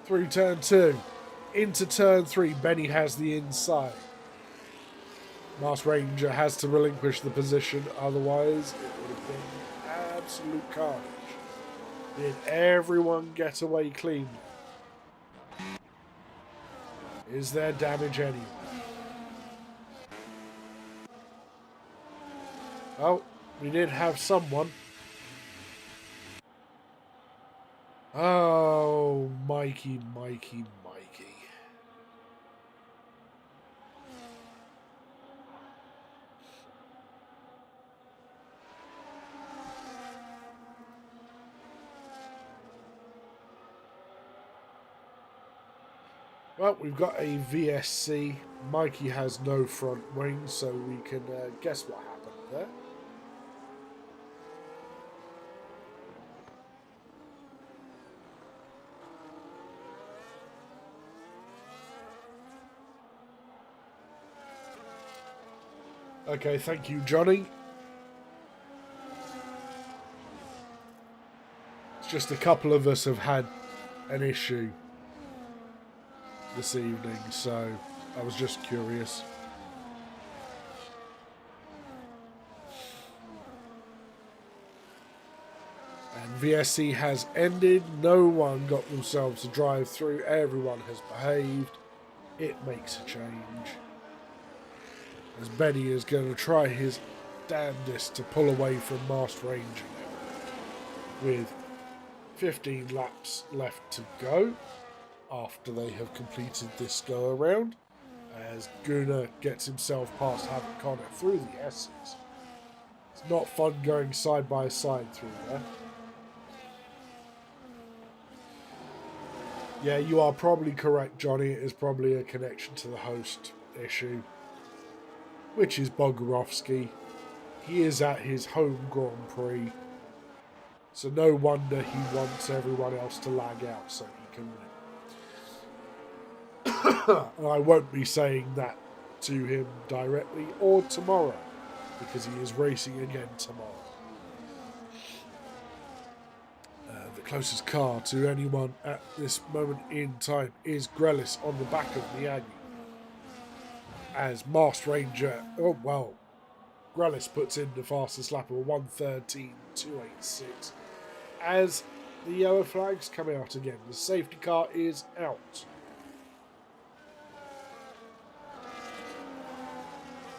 Through turn 2. Into turn 3, Benny has the inside. Masked Ranger has to relinquish the position, otherwise it would have been absolute carnage. Did everyone get away clean? Is there damage anywhere? Oh, we did have someone. Oh, Mikey. Well, we've got a VSC. Mikey has no front wing, so we can guess what happened there. Okay, thank you, Johnny. It's just a couple of us have had an issue this evening, so I was just curious. And VSC has ended. No one got themselves to drive through. Everyone has behaved. It makes a change. As Benny is going to try his damnedest to pull away from Masked Ranger with 15 laps left to go after they have completed this go around, as Gunnar gets himself past Havoc Connor through the S's. It's not fun going side by side through there. Yeah, you are probably correct, Johnny. It is probably a connection to the host issue, which is Bogorovsky. He is at his home Grand Prix, so no wonder he wants everyone else to lag out so he can win. And I won't be saying that to him directly or tomorrow, because he is racing again tomorrow. The Closest car to anyone at this moment in time is Grelis on the back of the Aggie. As Masked Ranger, oh well, Grelis puts in the fastest lap of 1:13.286. As the yellow flags come out again, the safety car is out.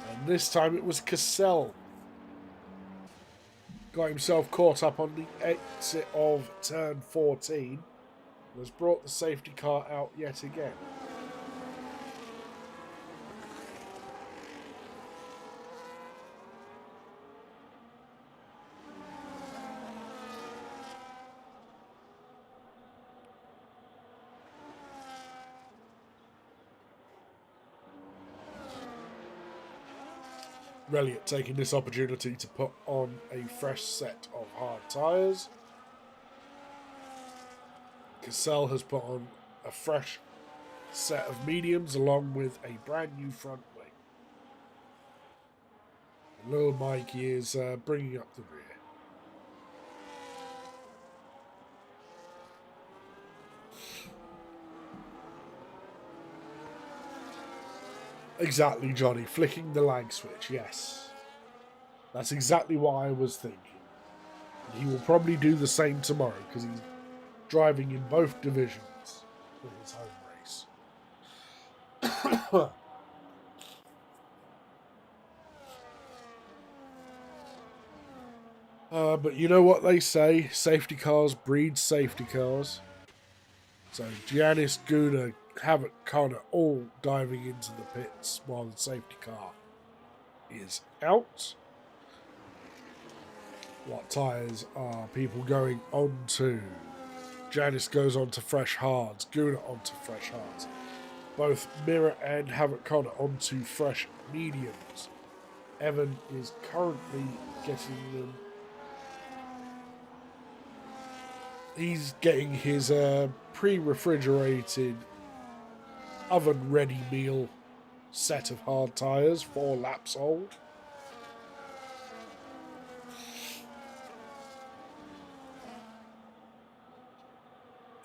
And this time it was Cassell. Got himself caught up on the exit of turn 14. Has brought the safety car out yet again. Reliot taking this opportunity to put on a fresh set of hard tyres. Cassell has put on a fresh set of mediums along with a brand new front wing. And little Mikey is bringing up the rear. Exactly, Johnny. Flicking the lag switch, yes. That's exactly what I was thinking. He will probably do the same tomorrow because he's driving in both divisions for his home race. But you know what they say, safety cars breed safety cars. So Giannis, Guna, Havoc, Connor all diving into the pits while the safety car is out. What tyres are people going on to? Janice goes on to fresh hards, Guna onto fresh hards. Both Mirror and Havoc Connor onto fresh mediums. Evan is currently getting them. He's getting his pre-refrigerated oven-ready meal set of hard tyres, 4 laps old.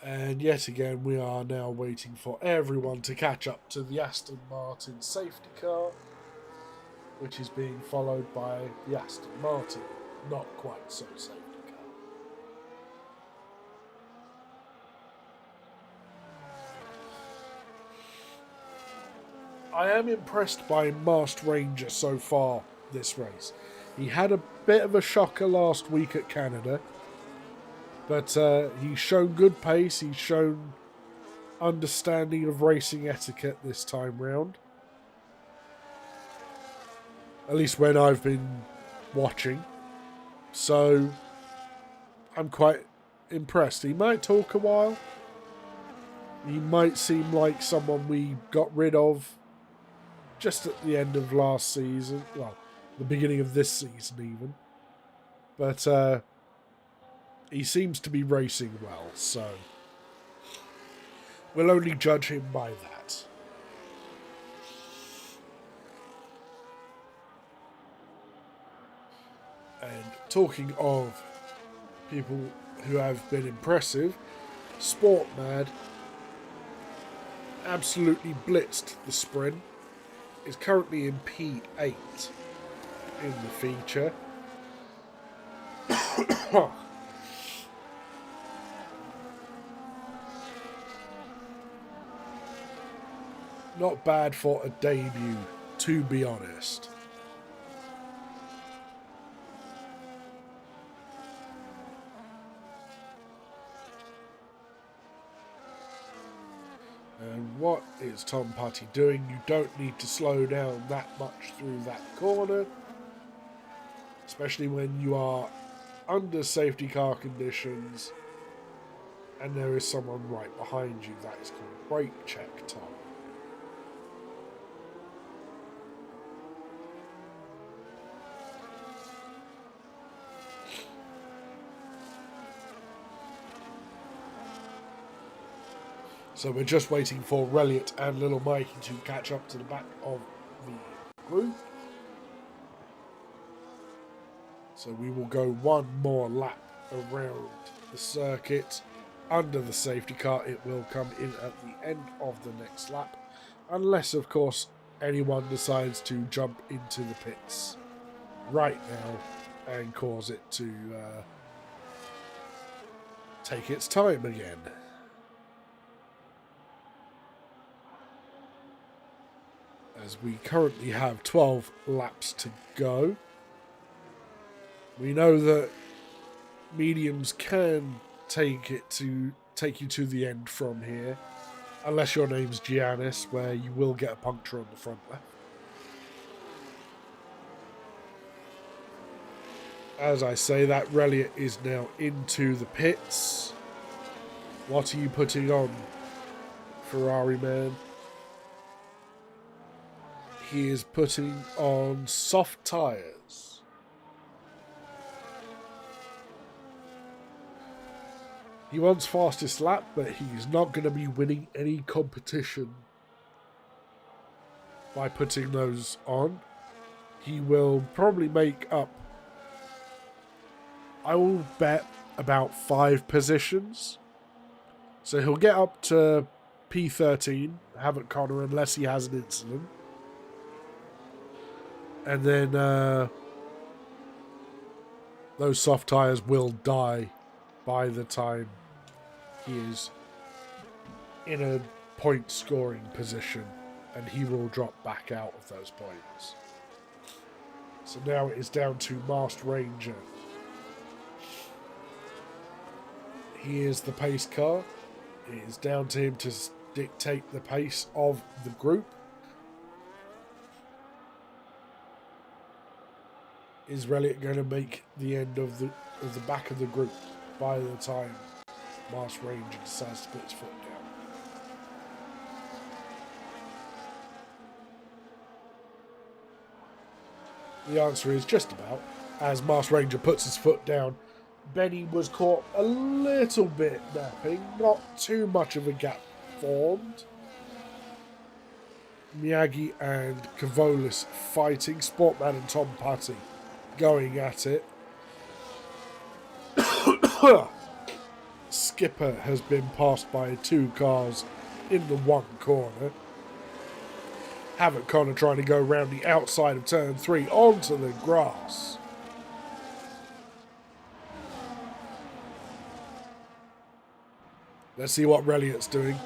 And yet again, we are now waiting for everyone to catch up to the Aston Martin safety car, which is being followed by the Aston Martin, not quite so safety car. I am impressed by Masked Ranger so far this race. He had a bit of a shocker last week at Canada, but he's shown good pace. He's shown understanding of racing etiquette this time round. At least when I've been watching. So I'm quite impressed. He might talk a while. He might seem like someone we got rid of just at the end of last season. Well, the beginning of this season even. But he seems to be racing well, so we'll only judge him by that. And talking of people who have been impressive, Sport Mad absolutely blitzed the sprint. Is currently in P8 in the feature. Not bad for a debut, to be honest. And what is Tom Putty doing? You don't need to slow down that much through that corner. Especially when you are under safety car conditions and there is someone right behind you. That is called brake check, Tom. So we're just waiting for Reliot and Little Mikey to catch up to the back of the group. So we will go one more lap around the circuit under the safety car. It will come in at the end of the next lap, unless, of course, anyone decides to jump into the pits right now and cause it to take its time again. As we currently have 12 laps to go. We know that mediums can take you to the end from here, unless your name's Giannis, where you will get a puncture on the front left. As I say, that Reliant is now into the pits. What are you putting on, Ferrari man? He is putting on soft tyres. He wants fastest lap, but he's not going to be winning any competition by putting those on. He will probably make up, I will bet, about 5 positions. So he'll get up to P13, Havoc Connor, unless he has an incident. And then those soft tyres will die by the time he is in a point scoring position, and he will drop back out of those points. So now it is down to Masked Ranger. He is the pace car. It is down to him to dictate the pace of the group. Is Reliant going to make the end of the back of the group by the time Masked Ranger decides to put his foot down? The answer is just about. As Masked Ranger puts his foot down, Benny was caught a little bit napping, not too much of a gap formed. Miyagi and Kavolis fighting, Sportman and Tom Putty going at it. Skipper has been passed by 2 cars in the one corner. Havoc Connor trying to go around the outside of turn 3 onto the grass. Let's see what Reliant's doing.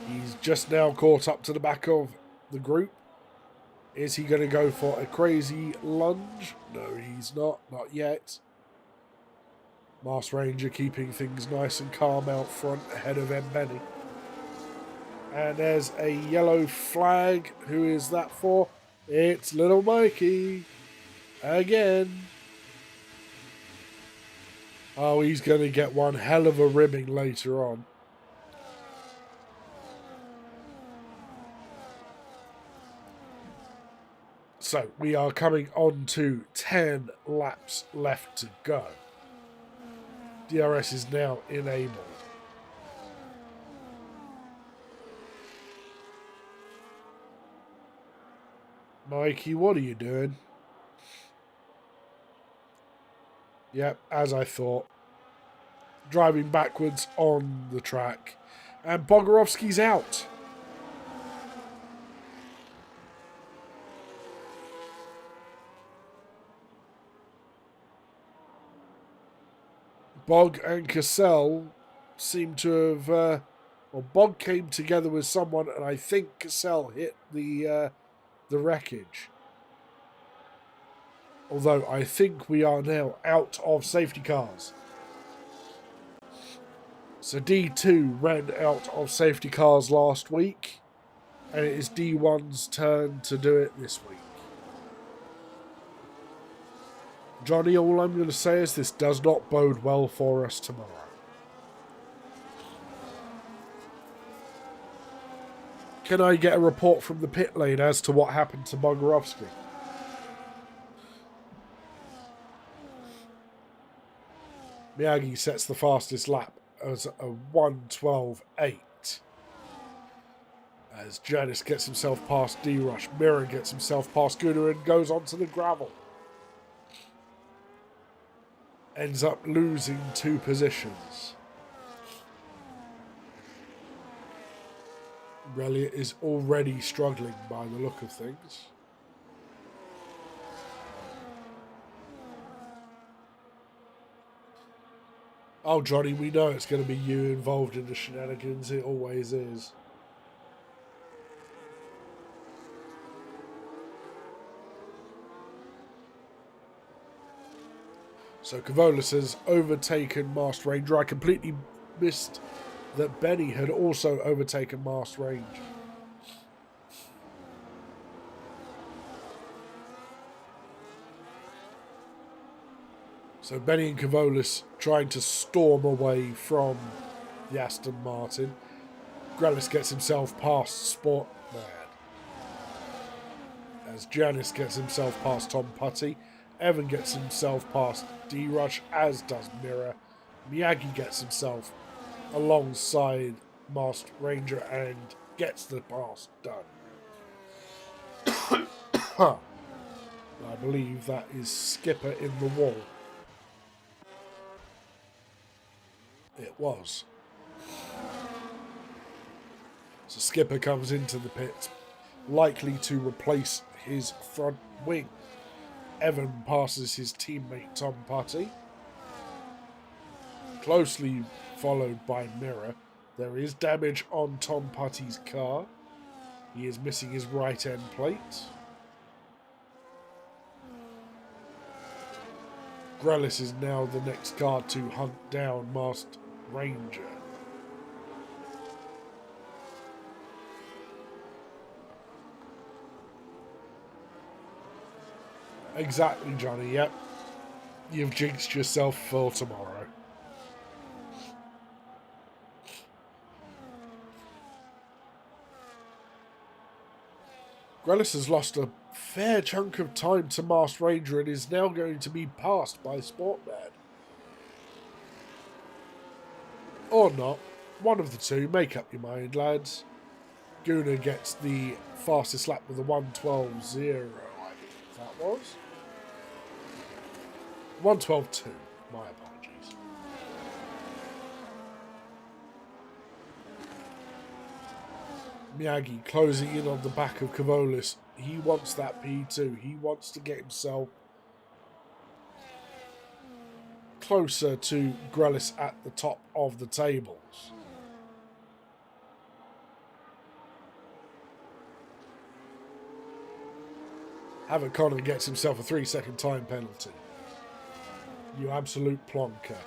He's just now caught up to the back of the group. Is he going to go for a crazy lunge? No, he's not. Not yet. Masked Ranger keeping things nice and calm out front ahead of Benny. And there's a yellow flag. Who is that for? It's Little Mikey. Again. Oh, he's going to get one hell of a ribbing later on. So, we are coming on to 10 laps left to go. DRS is now enabled. Mikey, what are you doing? Yep, as I thought. Driving backwards on the track. And Bogorovsky's out. Bog and Cassell seem to have... well, Bog came together with someone, and I think Cassell hit the wreckage. Although I think we are now out of safety cars. So D2 ran out of safety cars last week, and it is D1's turn to do it this week. Johnny, all I'm going to say is this does not bode well for us tomorrow. Can I get a report from the pit lane as to what happened to Bogorovsky? Miyagi sets the fastest lap as a 1:12.8. As Janice gets himself past D-Rush, Mirror gets himself past Gunnar and goes onto the gravel. ends up losing 2 positions. Elliott is already struggling by the look of things. Oh, Johnny, we know it's going to be you involved in the shenanigans. It always is. So Cavolis has overtaken Masked Ranger. I completely missed that Benny had also overtaken Masked Ranger. So Benny and Cavolis trying to storm away from the Aston Martin. Grellis gets himself past Sportman. As Giannis gets himself past Tom Putty. Evan gets himself past D-Rush, as does Mirror. Miyagi gets himself alongside Masked Ranger and gets the pass done. I believe that is Skipper in the wall. It was. So Skipper comes into the pit, likely to replace his front wing. Evan passes his teammate Tom Putty, closely followed by Mirror. There is damage on Tom Putty's car. He is missing his right end plate. Grellis is now the next car to hunt down Masked Ranger. Exactly, Johnny, yep. You've jinxed yourself for tomorrow. Grellis has lost a fair chunk of time to Masked Ranger and is now going to be passed by Sportman. Or not. One of the two. Make up your mind, lads. Guna gets the fastest lap with a 1:12.0, I think that was. 1:12.2. My apologies. Miyagi closing in on the back of Cavolis. He wants that P2. He wants to get himself closer to Grellis at the top of the tables. Havoc Connor gets himself a 3-second time penalty. You absolute plonker.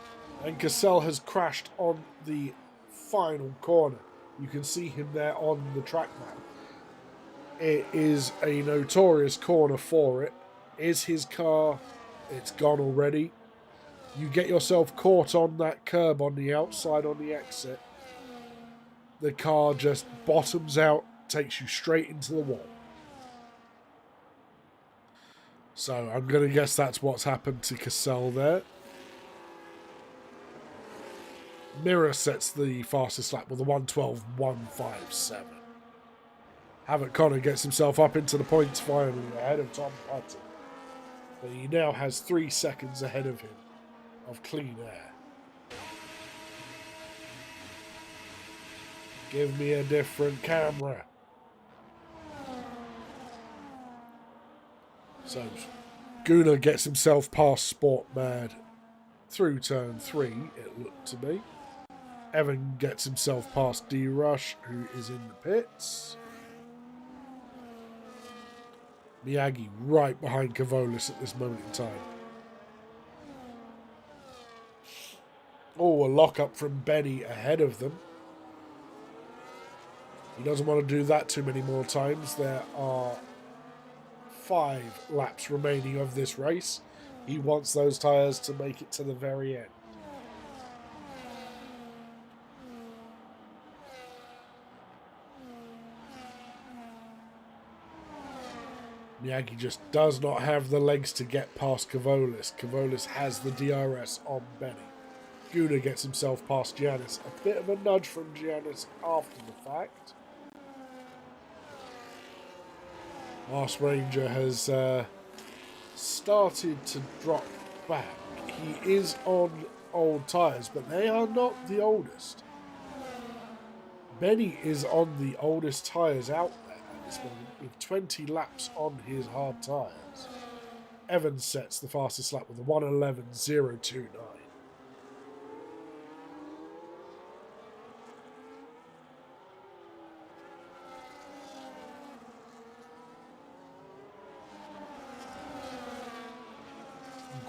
And Cassell has crashed on the final corner. You can see him there on the track map. It is a notorious corner for it. Is his car? It's gone already. You get yourself caught on that curb on the outside on the exit. The car just bottoms out, takes you straight into the wall. So I'm going to guess that's what's happened to Cassell there. Mirror sets the fastest lap with a 1:12.157. Havoc Connor gets himself up into the points finally ahead of Tom Putty. But he now has 3 seconds ahead of him of clean air. Give me a different camera. So Guna gets himself past Sport Mad through turn 3, it looked to be. Evan gets himself past D-Rush, who is in the pits. Miyagi right behind Cavolis at this moment in time. Oh, a lock-up from Benny ahead of them. He doesn't want to do that too many more times. There are 5 laps remaining of this race. He wants those tyres to make it to the very end. Miyagi just does not have the legs to get past Cavolis. Cavolis has the DRS on Benny. Guna gets himself past Giannis. A bit of a nudge from Giannis after the fact. Masked Ranger has started to drop back he is on old tyres, but they are not the oldest. Benny is on the oldest tyres out there at this moment, with 20 laps on his hard tyres. Evans sets the fastest lap with a 1:11.029.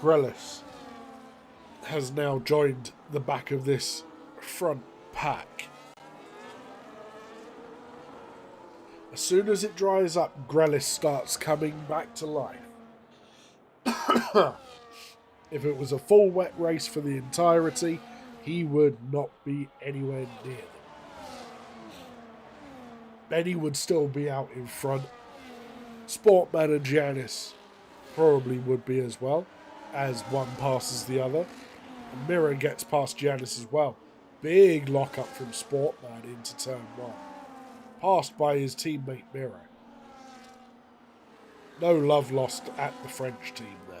Grelis has now joined the back of this front pack. As soon as it dries up, Grelis starts coming back to life. If it was a full wet race for the entirety, he would not be anywhere near them. Benny would still be out in front. Sportman and Giannis probably would be as well, as one passes the other. And Mirror gets past Giannis as well. Big lock-up from Sportman into turn 1. Passed by his teammate Mirror. No love lost at the French team there.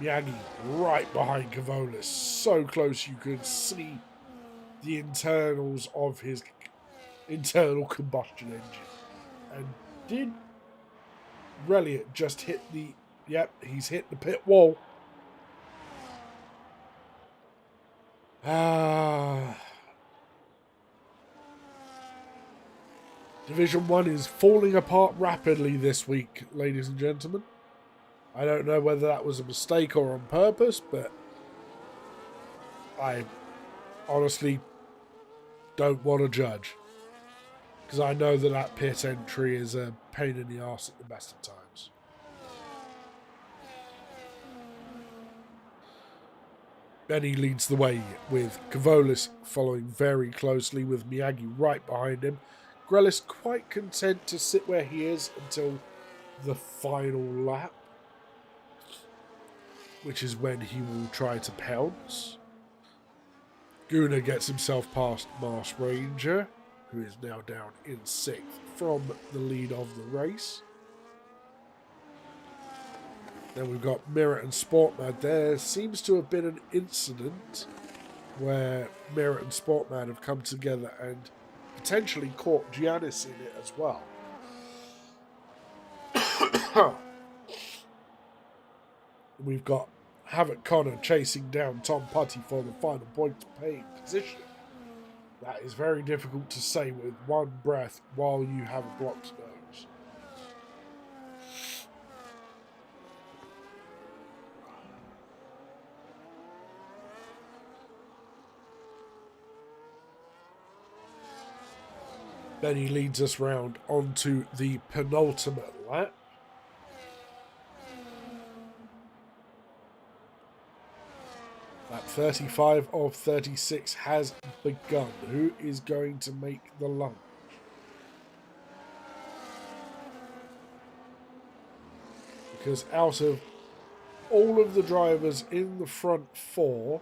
Miyagi right behind Cavolis. So close you could see the internals of his internal combustion engine. And did Reliot just hit the... Yep, he's hit the pit wall. Division 1 is falling apart rapidly this week, ladies and gentlemen. I don't know whether that was a mistake or on purpose, but I honestly don't want to judge. Because I know that that pit entry is a pain in the arse at the best of times. Benny leads the way with Cavolis following very closely with Miyagi right behind him. Grelis quite content to sit where he is until the final lap, which is when he will try to pounce. Guna gets himself past Marsh Ranger, who is now down in 6th from the lead of the race. Then we've got Mirror and Sportman. There seems to have been an incident where Mirror and Sportman have come together and potentially caught Giannis in it as well. We've got Havoc Connor chasing down Tom Putty for the final point paying position. That is very difficult to say with one breath while you have a blocked nose. Benny leads us round onto the penultimate lap. Lap 35 of 36 has begun. Who is going to make the lunge? Because out of all of the drivers in the front 4,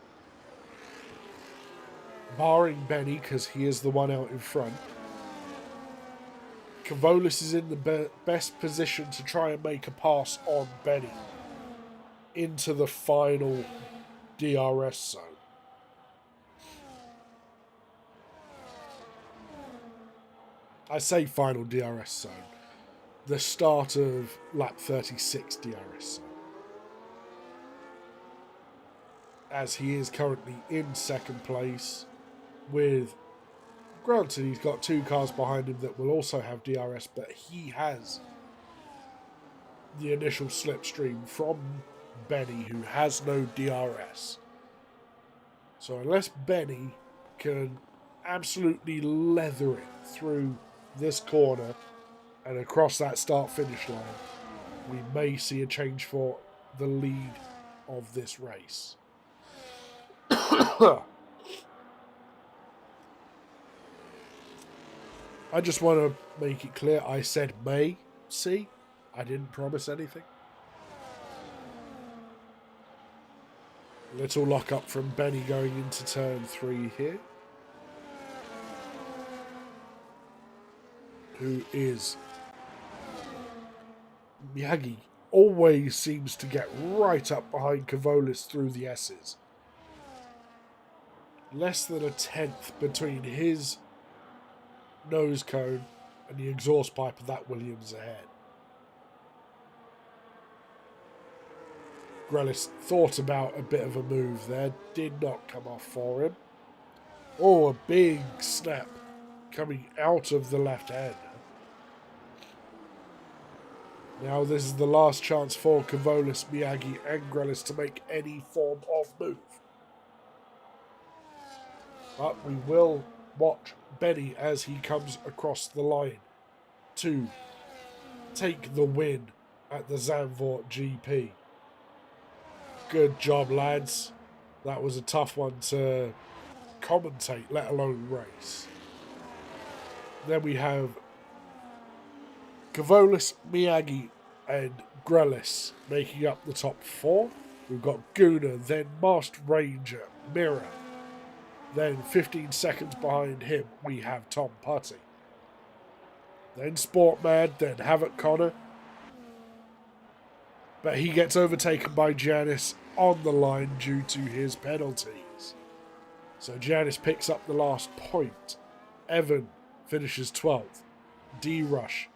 barring Benny, because he is the one out in front, Cavolis is in the best position to try and make a pass on Benny into the final DRS zone. I say final DRS zone. The start of lap 36 DRS zone. As he is currently in 2nd place with... Granted, he's got 2 cars behind him that will also have DRS, but he has the initial slipstream from Benny, who has no DRS. So unless Benny can absolutely leather it through this corner and across that start-finish line, we may see a change for the lead of this race. I just want to make it clear, I said may see. I didn't promise anything. Little lock up from Benny going into turn 3 here. Who is Miyagi always seems to get right up behind Kavolis through the S's. Less than a tenth between his nose cone and the exhaust pipe of that Williams ahead. Grellis thought about a bit of a move there, did not come off for him. Oh, a big snap coming out of the left hand. Now this is the last chance for Kavolis, Miyagi and Grellis to make any form of move. But we will watch Benny as he comes across the line to take the win at the Zandvoort GP. Good job, lads. That was a tough one to commentate, let alone race. Then we have Kavolis, Miyagi and Grellis making up the top four. We've got Guna, then Masked Ranger, Mirror. Then 15 seconds behind him, we have Tom Putty. Then Sportmad, then Havoc Connor. But he gets overtaken by Janice on the line due to his penalties. So Janice picks up the last point. Evan finishes 12th. D-Rush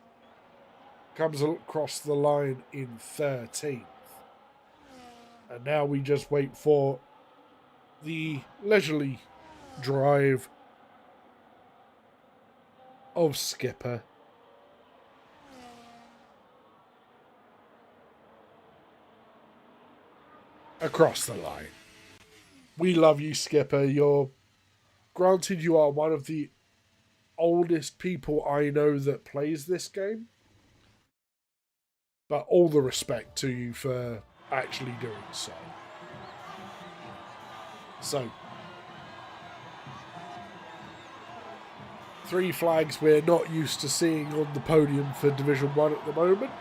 comes across the line in 13th. And now we just wait for the leisurely drive of Skipper. Across the line. We love you, Skipper. Granted, you are one of the oldest people I know that plays this game. But all the respect to you for actually doing so. So, 3 flags we're not used to seeing on the podium for Division 1 at the moment.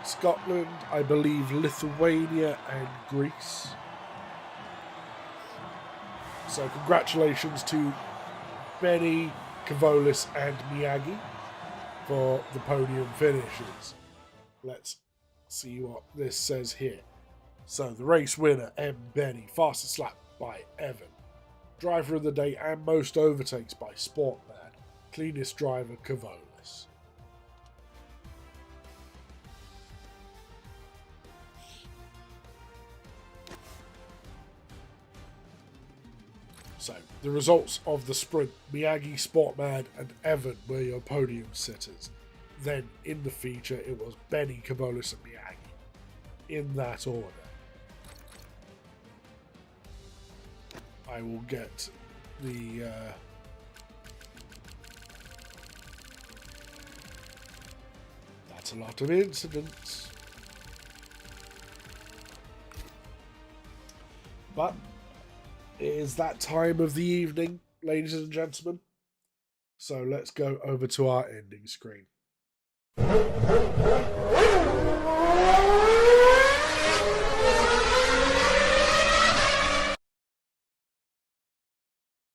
Scotland, I believe Lithuania and Greece. So congratulations to Benny, Kavolis and Miyagi for the podium finishes. Let's see what this says here. So the race winner, M. Benny, fastest lap by Evan. Driver of the day and most overtakes by Sportman. Cleanest driver, Kavolis. So, the results of the sprint, Miyagi, Sportman and Evan were your podium sitters. Then, in the feature, it was Benny, Kavolis and Miyagi. In that order. I will get the... That's a lot of incidents. But... it is that time of the evening, ladies and gentlemen. So let's go over to our ending screen.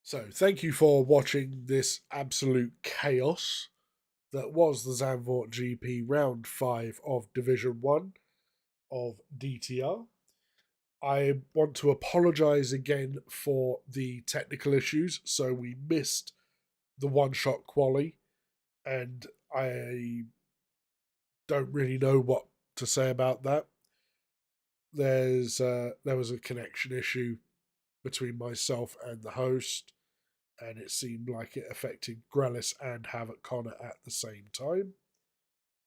So thank you for watching this absolute chaos that was the Zandvoort GP Round 5 of Division 1 of DTR. I want to apologise again for the technical issues. So we missed the one-shot quali, and I don't really know what to say about that. There was a connection issue between myself and the host, and it seemed like it affected Grellis and Havoc Connor at the same time.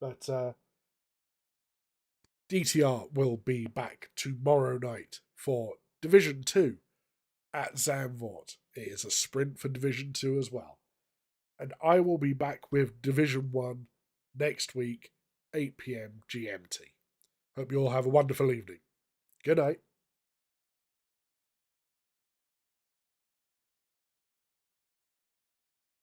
But DTR will be back tomorrow night for Division 2 at Zandvoort. It is a sprint for Division 2 as well. And I will be back with Division 1 next week, 8 PM GMT. Hope you all have a wonderful evening. Good night.